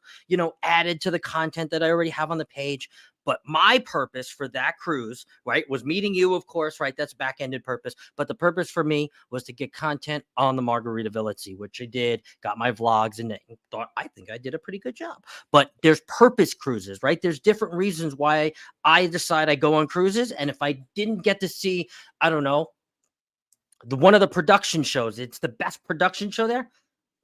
added to the content that I already have on the page. But my purpose for that cruise, right, was meeting you, of course, right? That's back-ended purpose. But the purpose for me was to get content on the Margaritaville at Sea, which I did, got my vlogs, and thought, I think I did a pretty good job. But there's purpose cruises, right? There's different reasons why I decide I go on cruises. And if I didn't get to see, I don't know, one of the production shows, it's the best production show there,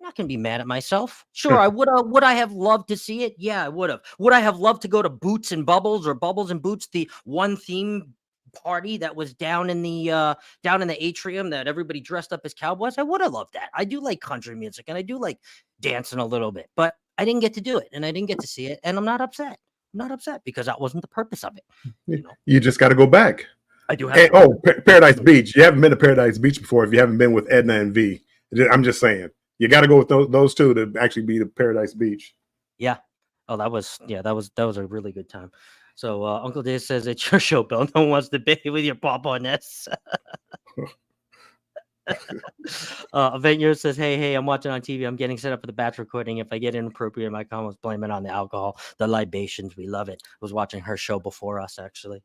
I'm not going to be mad at myself. Sure, I would I have loved to see it? Yeah, I would have. Would I have loved to go to Boots and Bubbles, or Bubbles and Boots, the one theme party that was down in the atrium that everybody dressed up as cowboys? I would have loved that. I do like country music, and I do like dancing a little bit, but I didn't get to do it, and I didn't get to see it, and I'm not upset. I'm not upset, because that wasn't the purpose of it. You just got to go back. I do have. Paradise Beach. You haven't been to Paradise Beach before if you haven't been with Edna and V. I'm just saying. You got to go with those two to actually be the Paradise Beach. Yeah. Oh, that was a really good time. So Uncle Dave says it's your show, Bill. No one wants to be with your papa on this. Avenger says, hey, I'm watching on TV. I'm getting set up for the batch recording. If I get inappropriate in my comments, blame it on the alcohol, the libations. We love it. I was watching her show before us, actually.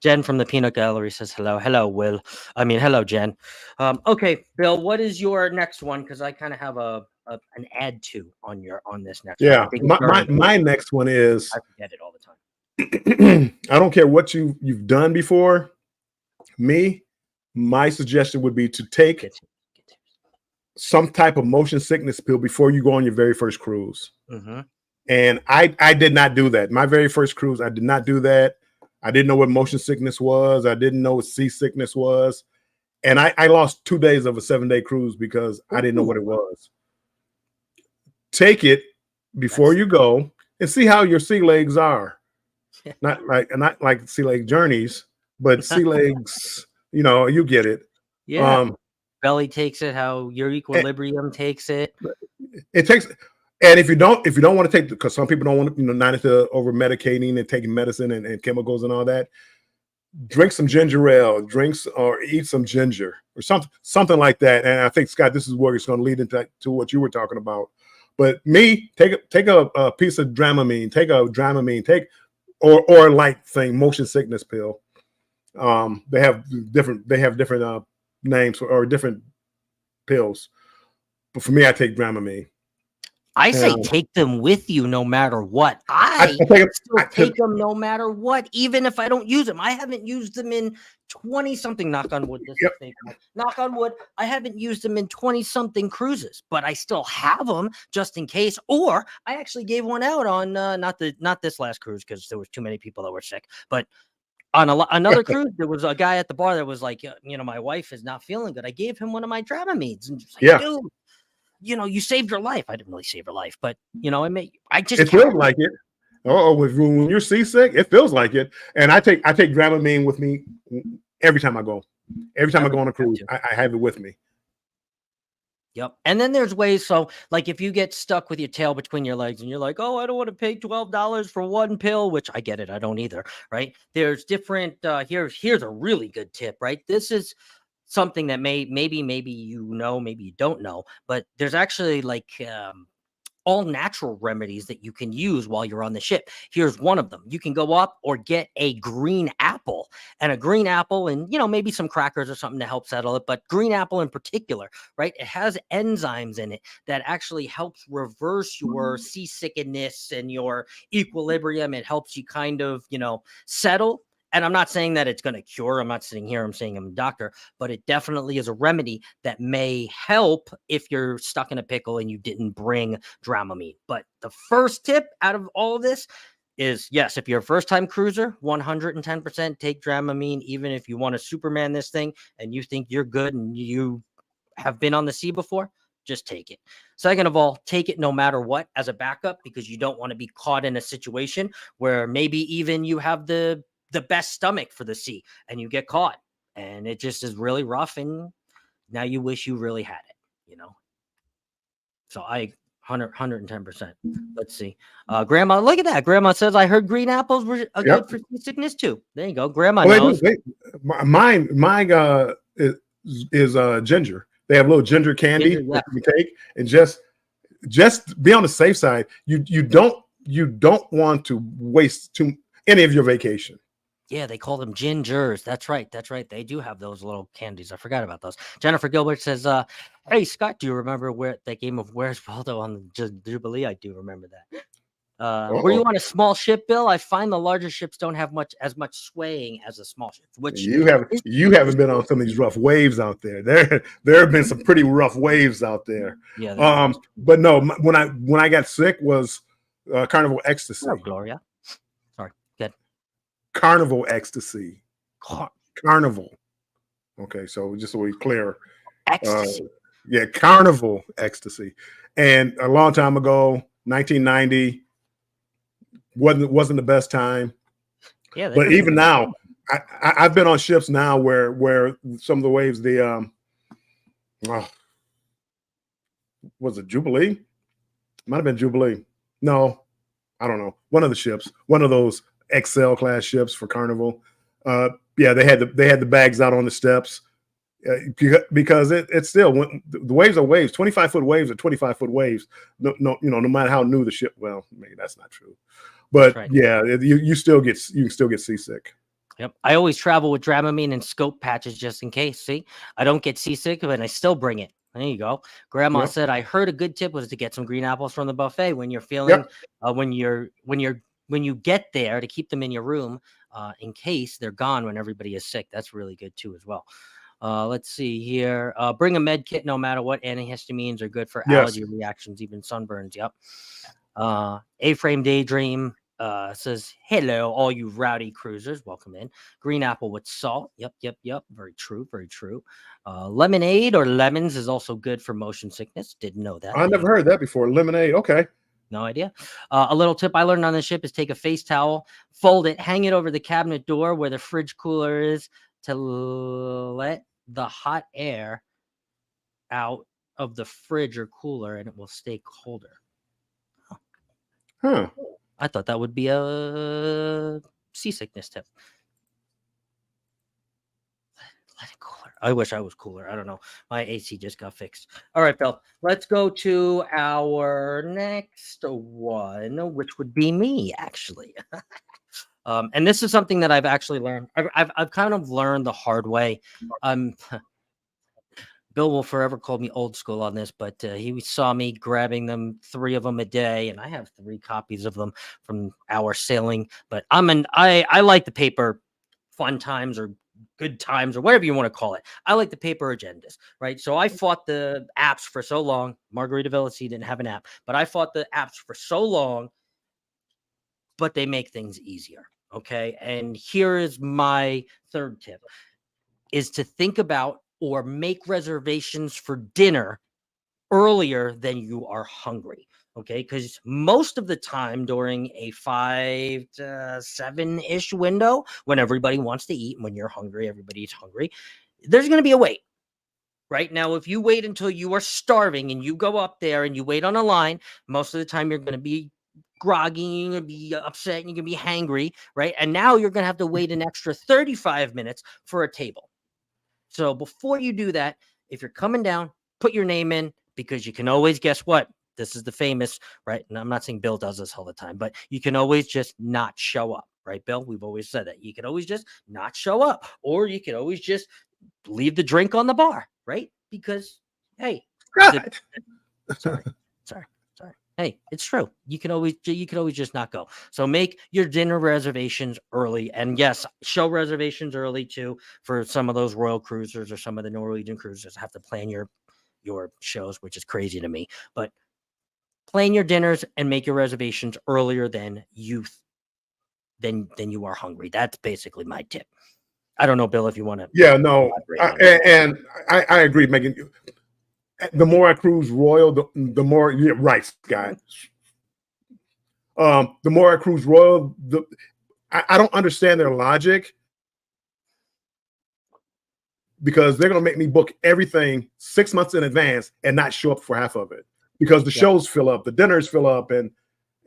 Jen from the Peanut Gallery says hello. Hello, Will. I mean, hello, Jen. Okay, Bill, what is your next one? Because I kind of have an add to on this next one. I Yeah, think it's very important. my next one is I forget it all the time. I don't care what you've done before. My suggestion would be to take Get to- some type of motion sickness pill before you go on your very first cruise. Mhm. And I did not do that. My very first cruise, I did not do that. I didn't know what motion sickness was. I didn't know what seasickness was. And I lost 2 days of a 7-day cruise because I didn't know what it was. Take it before you go and see how your sea legs are. Not like sea leg journeys, but sea legs, you get it. Yeah. Belly takes it, how your equilibrium takes it. It takes, and if you don't want to take, because some people don't want to, not into over medicating and taking medicine and chemicals and all that, drink some ginger ale, or eat some ginger or something like that. And I think, Scott, this is where it's going to lead into what you were talking about. But take a piece of Dramamine, or a light thing, motion sickness pill. They have different names or different pills. But for me, I take Dramamine. I say take them with you no matter what. I take them no matter what, even if I don't use them. I haven't used them in 20-something, knock on wood. Knock on wood. I haven't used them in 20-something cruises, but I still have them just in case. Or I actually gave one out on not this last cruise because there was too many people that were sick, but on another cruise, there was a guy at the bar that was like, my wife is not feeling good. I gave him one of my Dramamines, and just like, dude, you saved your life. I didn't really save her life, but it feels like it. When you're seasick, it feels like it. And I take Dramamine with me every time I go. Every time I go on a cruise, I have it with me. Yep. And then there's ways. So like if you get stuck with your tail between your legs and you're like, oh, I don't want to pay $12 for one pill, which I get it. I don't either. Right. There's different. Here's a really good tip. Right. This is something that maybe maybe you don't know, but there's actually like all natural remedies that you can use while you're on the ship. Here's one of them. You can go up or get a green apple, and maybe some crackers or something to help settle it. But green apple in particular, right? It has enzymes in it that actually helps reverse your seasickness and your equilibrium. It helps you kind of, settle. And I'm not saying that it's going to cure. I'm not sitting here. I'm saying I'm a doctor, but it definitely is a remedy that may help if you're stuck in a pickle and you didn't bring Dramamine. But the first tip out of all of this is, yes, if you're a first-time cruiser, 110% take Dramamine, even if you want to Superman this thing and you think you're good and you have been on the sea before, just take it. Second of all, take it no matter what as a backup, because you don't want to be caught in a situation where maybe even you have the best stomach for the sea and you get caught and it just is really rough and now you wish you really had it, So I 110%. Let's see. Grandma, look at that. Grandma says, I heard green apples were good for seasickness too. There you go. Grandma knows. Mine is ginger. They have a little ginger candy that you can take, and just be on the safe side. You don't want to waste any of your vacation. Yeah, they call them gingers. That's right. They do have those little candies. I forgot about those. Jennifer Gilbert says, hey, Scott, do you remember that game of Where's Waldo on the Jubilee? I do remember that. Were you on a small ship, Bill? I find the larger ships don't have as much swaying as the small ships. Which you haven't been on some of these rough waves out there. There have been some pretty rough waves out there. Yeah. But no, when I got sick was Carnival Ecstasy. Oh, Gloria. Sorry. Good. Carnival Ecstasy. Carnival. Okay, so just so we're clear. Ecstasy. Carnival Ecstasy. And a long time ago, 1990, wasn't the best time. Yeah, but even now, I've been on ships now where some of the waves, was it Jubilee? Might have been Jubilee. No, I don't know. One of the ships, one of those XL class ships for Carnival. They had the bags out on the steps because it's still, when the waves are waves. 25-foot waves are 25-foot waves. No matter how new the ship. Well, maybe that's not true, but right. You can still get seasick. Yep. I always travel with Dramamine and scope patches just in case. See, I don't get seasick, but I still bring it. There you go. Grandma Yep. said I heard a good tip was to get some green apples from the buffet when you're feeling, Yep. when you get there, to keep them in your room in case they're gone when everybody is sick. That's really good too as well. Let's see here. Bring a med kit no matter what. Antihistamines are good for Yes. allergy reactions, even sunburns. Yep. A-Frame Daydream says, hello, all you rowdy cruisers. Welcome in. Green apple with salt. Yep. Very true. Very true. Lemonade or lemons is also good for motion sickness. Didn't know that. I never heard that before. Lemonade. Okay. No idea. A little tip I learned on the ship is take a face towel, fold it, hang it over the cabinet door where the fridge cooler is to let the hot air out of the fridge or cooler, and it will stay colder. Huh. I thought that would be a seasickness tip. Let it cooler. I wish I was cooler. I don't know. My AC just got fixed. All right, Bill. Let's go to our next one, which would be me, actually. And this is something that I've actually learned. I've kind of learned the hard way. Bill will forever call me old school on this, but he saw me grabbing them 3 of them a day, and I have 3 copies of them from our sailing. But I like the paper fun times or good times or whatever you want to call it. I like the paper agendas, right? So I fought the apps for so long. Margaritaville at Sea didn't have an app, but I fought the apps for so long, but they make things easier. Okay. And here is my third tip is to think about or make reservations for dinner earlier than you are hungry. Okay. Because most of the time during a 5 to 7-ish window, when everybody wants to eat and when you're hungry, everybody's hungry, there's going to be a wait. Right now, if you wait until you are starving and you go up there and you wait on a line, most of the time you're going to be groggy, you're going to be upset, and you're going to be hangry, right? And now you're going to have to wait an extra 35 minutes for a table. So before you do that, if you're coming down, put your name in because you can always guess what? This is the famous, right? And I'm not saying Bill does this all the time, but you can always just not show up, right, Bill? We've always said that. You can always just not show up, or you can always just leave the drink on the bar, right? Because, hey, sorry. Hey, it's true. You can always just not go. So make your dinner reservations early, and yes, show reservations early too for some of those Royal cruisers or some of the Norwegian cruisers. Have to plan your shows, which is crazy to me. But plan your dinners and make your reservations earlier than you are hungry. That's basically my tip. I don't know, Bill, if you want to. Yeah, no, I agree, Megan. The more I cruise Royal, the more right, Scott. The more I cruise Royal, I don't understand their logic because they're going to make me book everything 6 months in advance and not show up for half of it because the shows fill up, the dinners fill up, and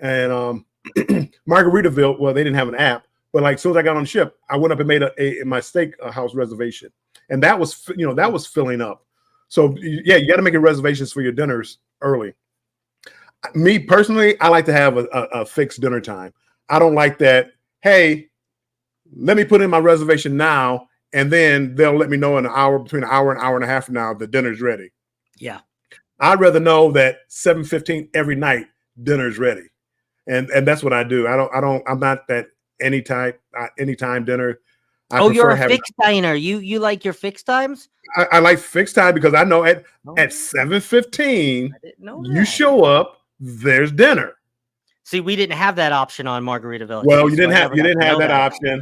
Margaritaville. Well, they didn't have an app, but like as soon as I got on the ship, I went up and made my steak house reservation, and that was filling up. So yeah, you got to make your reservations for your dinners early. Me personally, I like to have a fixed dinner time. I don't like that. Hey, let me put in my reservation now, and then they'll let me know in between an hour and hour and a half from now the dinner's ready. Yeah, I'd rather know that 7:15 every night dinner's ready, and that's what I do. I'm not that anytime dinner. You're a fixed diner. You like your fixed times? I like fixed time because I know at 7:15 you show up, there's dinner. See, we didn't have that option on Margaritaville. Well, you didn't have that option.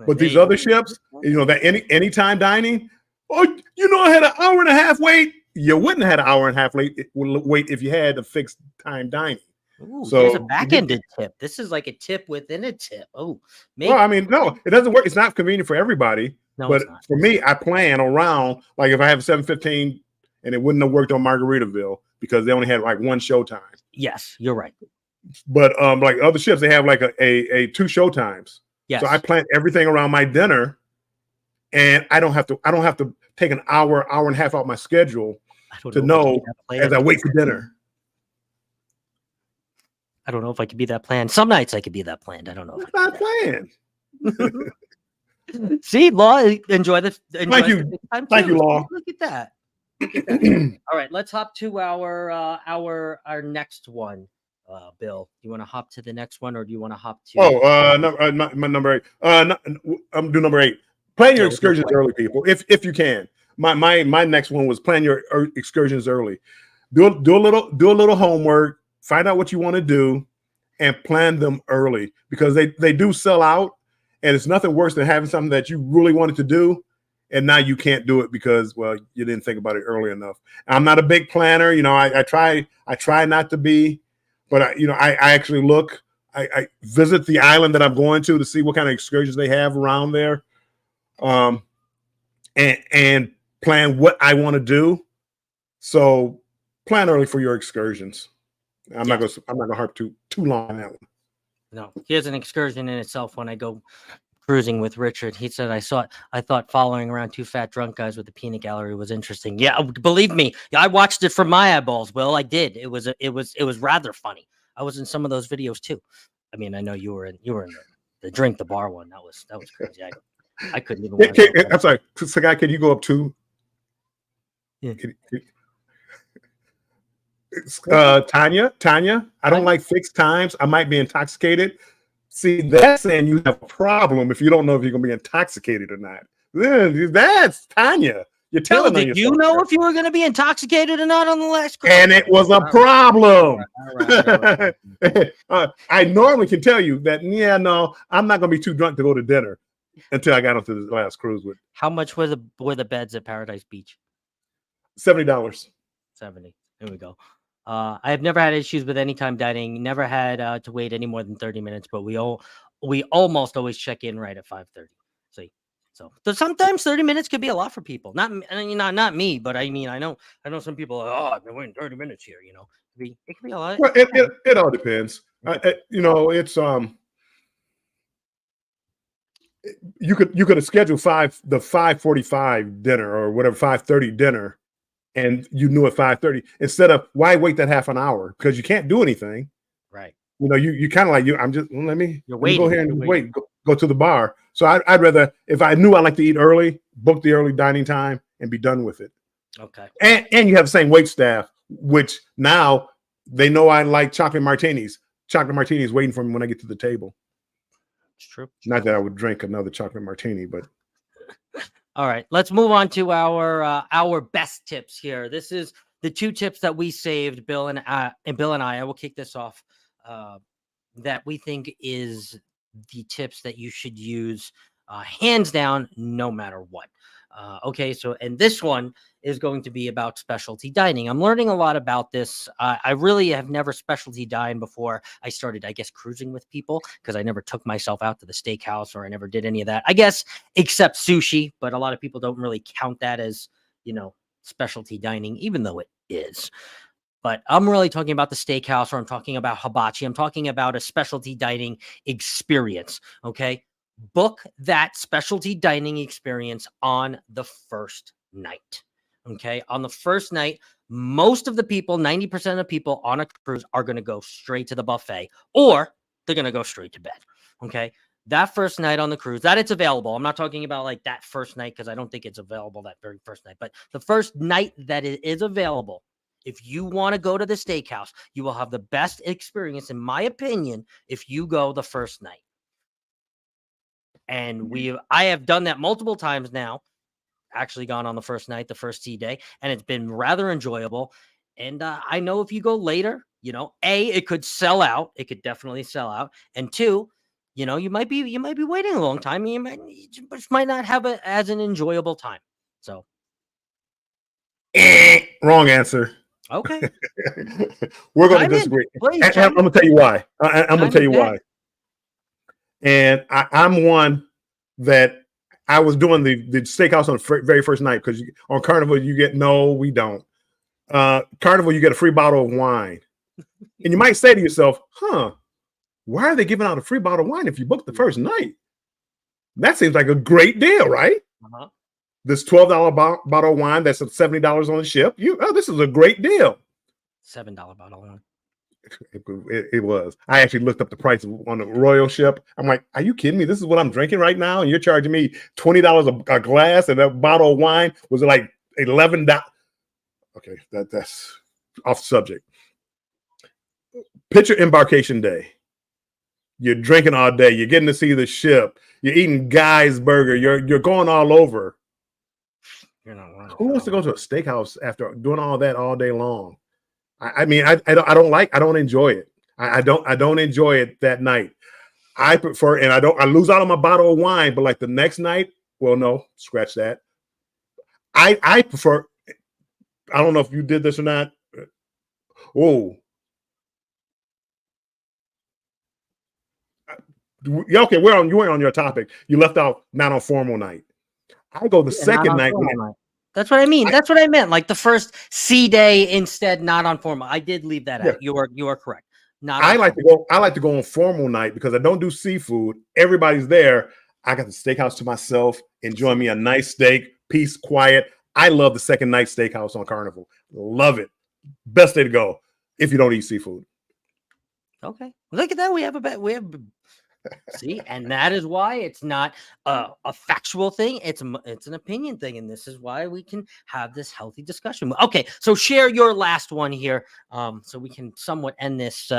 But these other ships, that anytime dining. Oh, I had an hour and a half wait. You wouldn't have had an hour and a half wait if you had a fixed time dining. Ooh, so there's a back-ended tip. This is like a tip within a tip. Oh, well, I mean, no, it doesn't work. It's not convenient for everybody. No, but for me, I plan around like if I have 7:15, and it wouldn't have worked on Margaritaville because they only had like one show time. Yes, you're right. But like other ships, they have like a 2 show times. Yes. So I plan everything around my dinner, and I don't have to take an hour and a half out my schedule to know as I wait for dinner. I don't know if I could be that planned. Some nights I could be that planned. I don't know. It's not planned. See, Law, enjoy the Thank you. time Thank too. you, Law. Look at that. Look at that. All right, let's hop to our next one. Bill, you want to hop to the next one, or do you want to hop to? My number 8. I'm doing number 8. Plan your excursions early, people, if you can. My next one was plan your excursions early. Do a little homework. Find out what you want to do, and plan them early, because they do sell out, and it's nothing worse than having something that you really wanted to do, and now you can't do it because, well, you didn't think about it early enough. I'm not a big planner. I try not to be, but I actually look. I visit the island that I'm going to see what kind of excursions they have around there, and plan what I want to do. So plan early for your excursions. I'm not gonna harp too long on that one. No, here's an excursion in itself. When I go cruising with Richard, he said, I thought following around 2 fat drunk guys with the peanut gallery was interesting. Yeah, believe me, I watched it from my eyeballs. Will, I did. It was rather funny. I was in some of those videos too. I mean, I know you were in the drink the bar one. That was crazy. I couldn't even. I'm sorry, Sagai, can you go up too? Yeah. Tanya, I don't like fixed times. I might be intoxicated. See, that's saying you have a problem if you don't know if you're gonna be intoxicated or not. That's Tanya. You're telling Bill, did you know if you were going to be intoxicated or not on the last cruise? And it was a problem. All right. I normally can tell you that, no, I'm not going to be too drunk to go to dinner until I got onto the last cruise with. How much were the beds at Paradise Beach? $70. 70. There we go. I have never had issues with anytime dining. Never had to wait any more than 30 minutes, but we almost always check in right at 5:30. So sometimes 30 minutes could be a lot for people. Not me, but I mean, I know some people. I've been waiting 30 minutes here. It could be a lot. Well, it all depends. It's you could have scheduled the 5:45 dinner or whatever 5:30 dinner, and you knew at 5:30 instead of why wait that half an hour because you can't do anything. Right. You kind of like I'm just let me go here and wait. Go to the bar. So I'd rather, if I knew I like to eat early, book the early dining time and be done with it. Okay. And you have the same wait staff, which now they know I like chocolate martinis. Chocolate martinis waiting for me when I get to the table. It's true. Not that I would drink another chocolate martini, but. All right, let's move on to our best tips here. This is the 2 tips that we saved, Bill and I. I will kick this off. That we think is the tips that you should use hands down, no matter what. Okay, and this one is going to be about specialty dining. I'm learning a lot about this. I really have never specialty dined before I started, I guess, cruising with people, because I never took myself out to the steakhouse or I never did any of that, I guess, except sushi. But a lot of people don't really count that as, specialty dining, even though it is. But I'm really talking about the steakhouse, or I'm talking about hibachi. I'm talking about a specialty dining experience. Okay. Book that specialty dining experience on the first night. Okay. On the first night, most of the people, 90% of people on a cruise are going to go straight to the buffet, or they're going to go straight to bed. Okay. That first night on the cruise, that it's available. I'm not talking about like that first night, because I don't think it's available that very first night, but the first night that it is available. If you want to go to the steakhouse, you will have the best experience, in my opinion, if you go the first night. And I have done that multiple times now, actually gone on the first night, the first tea day, and it's been rather enjoyable. And I know if you go later, A, it could sell out. It could definitely sell out. And 2, you might be waiting a long time. You might not have it as an enjoyable time. So, wrong answer. Okay. We're going to disagree. I'm going to tell you why. I'm going to tell you why. And I'm one that I was doing the steakhouse on the very first night, because on Carnival, we don't. Carnival, you get a free bottle of wine. And you might say to yourself, why are they giving out a free bottle of wine if you book the first night? That seems like a great deal, right? Uh-huh. This $12 bottle of wine that's $70 on the ship. This is a great deal. $7 bottle of wine. It was. I actually looked up the price on the Royal ship. I'm like, are you kidding me? This is what I'm drinking right now, and you're charging me $20 a glass, and that bottle of wine was like $11. Okay, that's off subject. Picture embarkation day. You're drinking all day. You're getting to see the ship. You're eating Guy's burger. You're going all over. Who wants to go to a steakhouse after doing all that all day long? I mean, I don't enjoy it. I don't enjoy it that night. I prefer, and I lose out on my bottle of wine, but like the next night, well, no, scratch that. I prefer, I don't know if you did this or not. Oh, yeah, okay, you were on your topic. You left out not on formal night. I go the second night. That's what I mean. That's what I meant. Like the first C day instead, not on formal. I did leave that out. You are correct. I like to go on formal night because I don't do seafood. Everybody's there. I got the steakhouse to myself, enjoying me a nice steak, peace, quiet. I love the second night steakhouse on Carnival. Love it. Best day to go if you don't eat seafood. Okay, look at that. We have see, and that is why it's not a factual thing. It's an opinion thing, and this is why we can have this healthy discussion. Okay, so share your last one here, so we can somewhat end this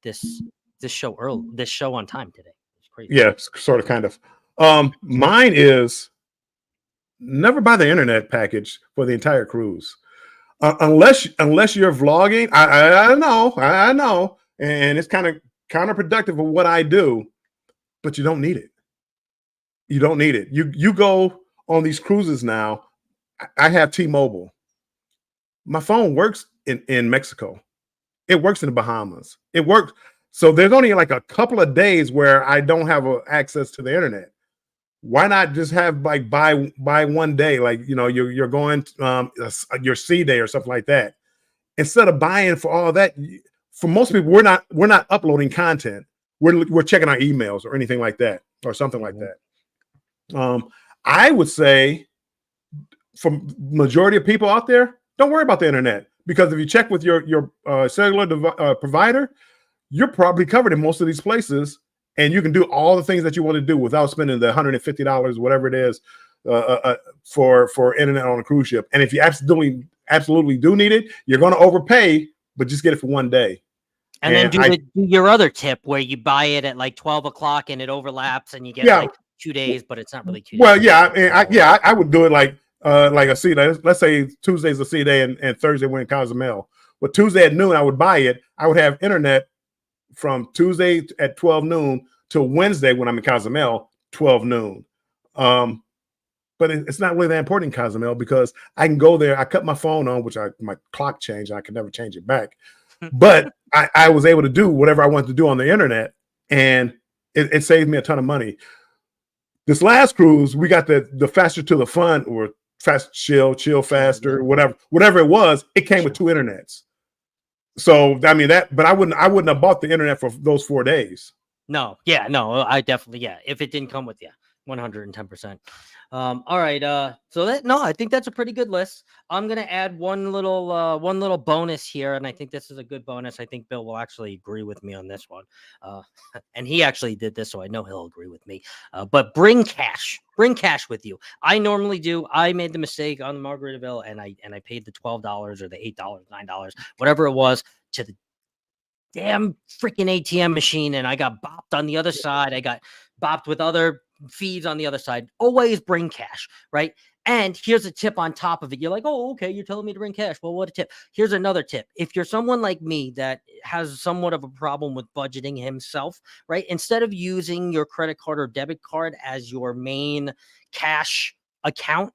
this show early. This show on time today. It's crazy. Yeah, sort of, kind of. Mine is never buy the internet package for the entire cruise, unless you're vlogging. I know, and it's kind of counterproductive of what I do. But you don't need it. You don't need it. You go on these cruises now. I have T-Mobile. My phone works in Mexico. It works in the Bahamas. It works. So there's only like a couple of days where I don't have access to the internet. Why not just have like buy one day, like, you know, you're going your C day or something like that, instead of buying for all that. For most people, we're not uploading content. We're checking our emails or anything like that, or something like that. I would say, for majority of people out there, don't worry about the internet, because if you check with your cellular provider, you're probably covered in most of these places, and you can do all the things that you want to do without spending the $150, whatever it is, for internet on a cruise ship. And if you absolutely do need it, you're going to overpay, but just get it for one day. And then do your other tip where you buy it at like 12 o'clock and it overlaps and you get like 2 days, but it's not really 2 days. Well, yeah, I would do it like a C day. Let's say Tuesday's a C day and Thursday we're in Cozumel. But Tuesday at noon, I would buy it. I would have internet from Tuesday at 12 noon till Wednesday when I'm in Cozumel, 12 noon. But it's not really that important in Cozumel, because I can go there. I cut my phone on, which my clock changed. I can never change it back. But I was able to do whatever I wanted to do on the internet, and it saved me a ton of money. This last cruise, we got the faster to the fun, or fast chill faster, whatever it was. It came with 2 internets. So I mean but I wouldn't have bought the internet for those 4 days. No, I definitely, if it didn't come with 110%. All right. So I think that's a pretty good list. I'm gonna add one little bonus here, and I think this is a good bonus. I think Bill will actually agree with me on this one. And he actually did this, so I know he'll agree with me. But bring cash with you. I normally do. I made the mistake on the Margaritaville, and I paid the $12 or the $8, $9, whatever it was, to the damn freaking ATM machine, and I got bopped on the other side. I got bopped with other fees on the other side. Always bring cash, right? And here's a tip on top of it. You're like, oh, okay, you're telling me to bring cash. Well, what a tip. Here's another tip. If you're someone like me that has somewhat of a problem with budgeting himself, right? Instead of using your credit card or debit card as your main cash account,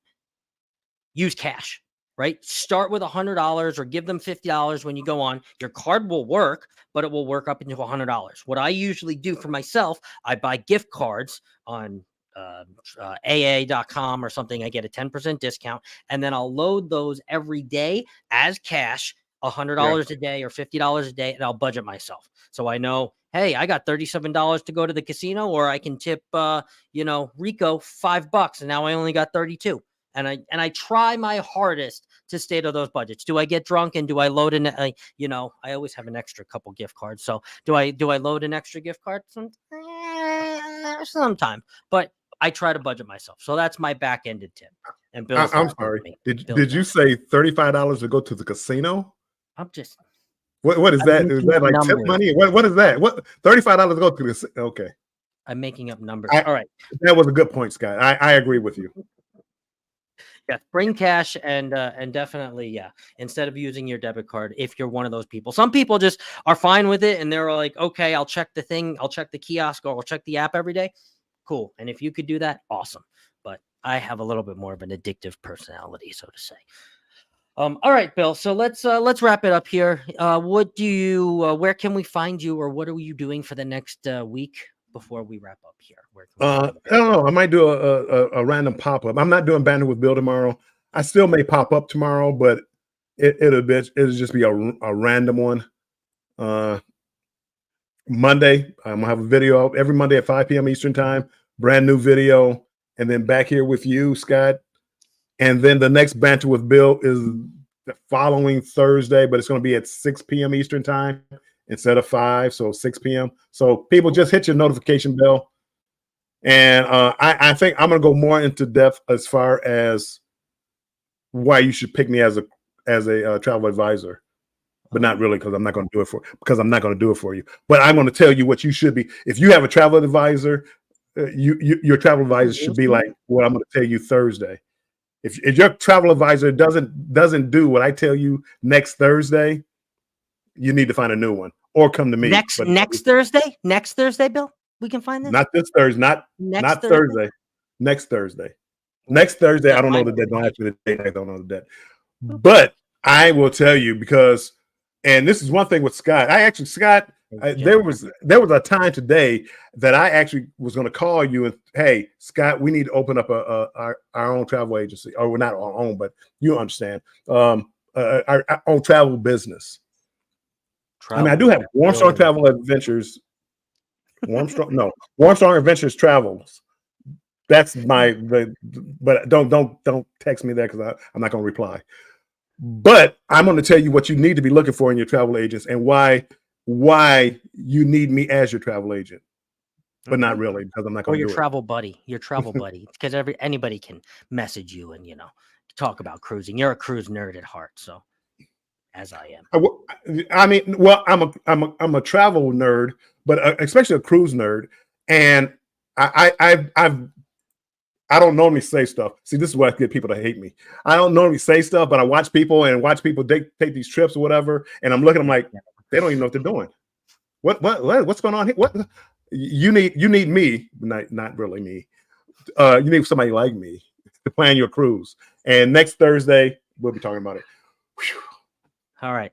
use cash. Right? Start with $100 or give them $50 when you go on. Your card will work, but it will work up into $100. What I usually do for myself, I buy gift cards on AA.com or something. I get a 10% discount, and then I'll load those every day as cash, $100 a day or $50 a day, and I'll budget myself. So I know, hey, I got $37 to go to the casino, or I can tip, Rico $5, and now I only got 32. and I try my hardest to stay to those budgets. Do I get drunk and do I load in? I always have an extra couple gift cards. So do I load an extra gift card? Sometime, but I try to budget myself. So that's my back-ended tip. And Bill's I'm sorry. Did you say $35 to go to the casino? I'm just. What is that? Is that like tip money? What is that? What $35 to go to the? Okay. I'm making up numbers. All right. That was a good point, Scott. I agree with you. Yeah, bring cash and definitely, instead of using your debit card, if you're one of those people. Some people just are fine with it and they're like, okay, I'll check the thing, I'll check the kiosk, or I'll check the app every day. Cool. And if you could do that, awesome. But I have a little bit more of an addictive personality, so to say. All right, Bill. So let's wrap it up here. What do you? Where can we find you, or what are you doing for the next week before we wrap up here? I don't know. I might do a random pop up. I'm not doing Banter with Bill tomorrow. I still may pop up tomorrow, but it'll just be a random one. Monday, I'm gonna have a video every Monday at 5 p.m. Eastern time. Brand new video, and then back here with you, Scott. And then the next Banter with Bill is the following Thursday, but it's going to be at 6 p.m. Eastern time instead of 5, so 6 p.m. So people just hit your notification bell. And I think I'm going to go more into depth as far as why you should pick me as a travel advisor, but not really because I'm not going to do it for you. But I'm going to tell you what you should be. If you have a travel advisor, your travel advisor should be like what I'm going to tell you Thursday. If your travel advisor doesn't do what I tell you next Thursday, you need to find a new one or come to me. Next Thursday, Bill, we can find this. Not this Thursday, not Thursday. Next Thursday. Next Thursday. I don't know the date. Don't ask me the date. I don't know the date. But I will tell you because, and this is one thing with Scott. There was a time today that I actually was going to call you and, hey, Scott, we need to open up our own travel agency, or we're not our own, but you understand, our own travel business. I do have Warmstrong Travel Adventures. Warmstrong Adventures Travels. That's but don't text me there because I'm not going to reply. But I'm going to tell you what you need to be looking for in your travel agents and why you need me as your travel agent, but not really because I'm not going to do it. Your travel buddy, because anybody can message you and talk about cruising. You're a cruise nerd at heart, so as I am. I mean, well, I'm a travel nerd, but especially a cruise nerd, and I don't normally say stuff. See, this is what I get people to hate me. I don't normally say stuff, but I watch people take these trips or whatever, and I'm looking. I'm like, they don't even know what they're doing. What's going on here? What you need me, not really me. You need somebody like me to plan your cruise. And next Thursday we'll be talking about it. Whew. All right.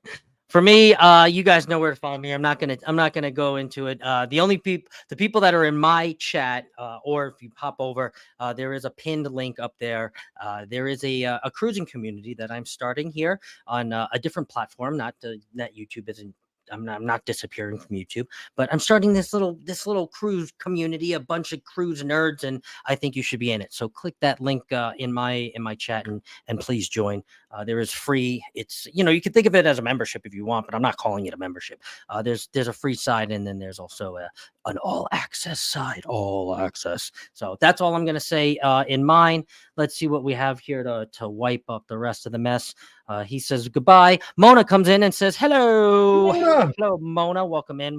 For me, you guys know where to find me. I'm not gonna go into it. The people that are in my chat, or if you pop over, there is a pinned link up there. There is a cruising community that I'm starting here on a different platform. Not that YouTube isn't. I'm not disappearing from YouTube, but I'm starting this little cruise community, a bunch of cruise nerds, and I think you should be in it. So click that link in my chat and please join. There is free. It's you can think of it as a membership if you want, but I'm not calling it a membership. There's a free side, and then there's also an all access side, all access. So that's all I'm gonna say in mine. Let's see what we have here to wipe up the rest of the mess. He says goodbye. Mona comes in and says hello. Yeah. Hello, Mona. Welcome in.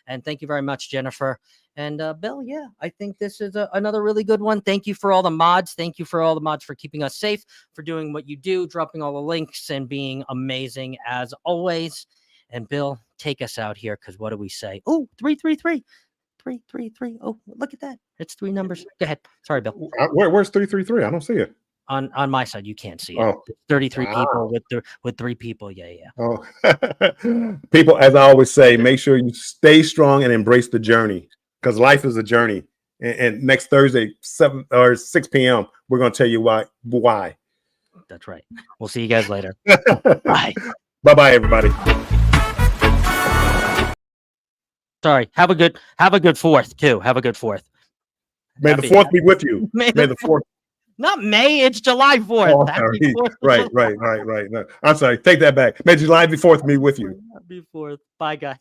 And thank you very much, Jennifer. And Bill, I think this is another really good one. Thank you for all the mods. Thank you for all the mods for keeping us safe, for doing what you do, dropping all the links and being amazing as always. And Bill, take us out here because what do we say? Oh, 333. 333. Oh, look at that. It's 3 numbers. Go ahead. Sorry, Bill. Where's 333? I don't see it. On my side, you can't see it. Oh. 33 people with 3 people. Yeah. Oh. People, as I always say, make sure you stay strong and embrace the journey because life is a journey. And next Thursday, 7 or 6 p.m., we're going to tell you why. That's right. We'll see you guys later. Bye. Bye, everybody. Sorry. Have a good 4th too. Have a good 4th. May the 4th be with you. May the 4th. Not May. It's July 4th. Oh, Happy sorry. 4th of Right. No, I'm sorry. Take that back. May July be 4th me with you. Happy 4th. Bye, guys.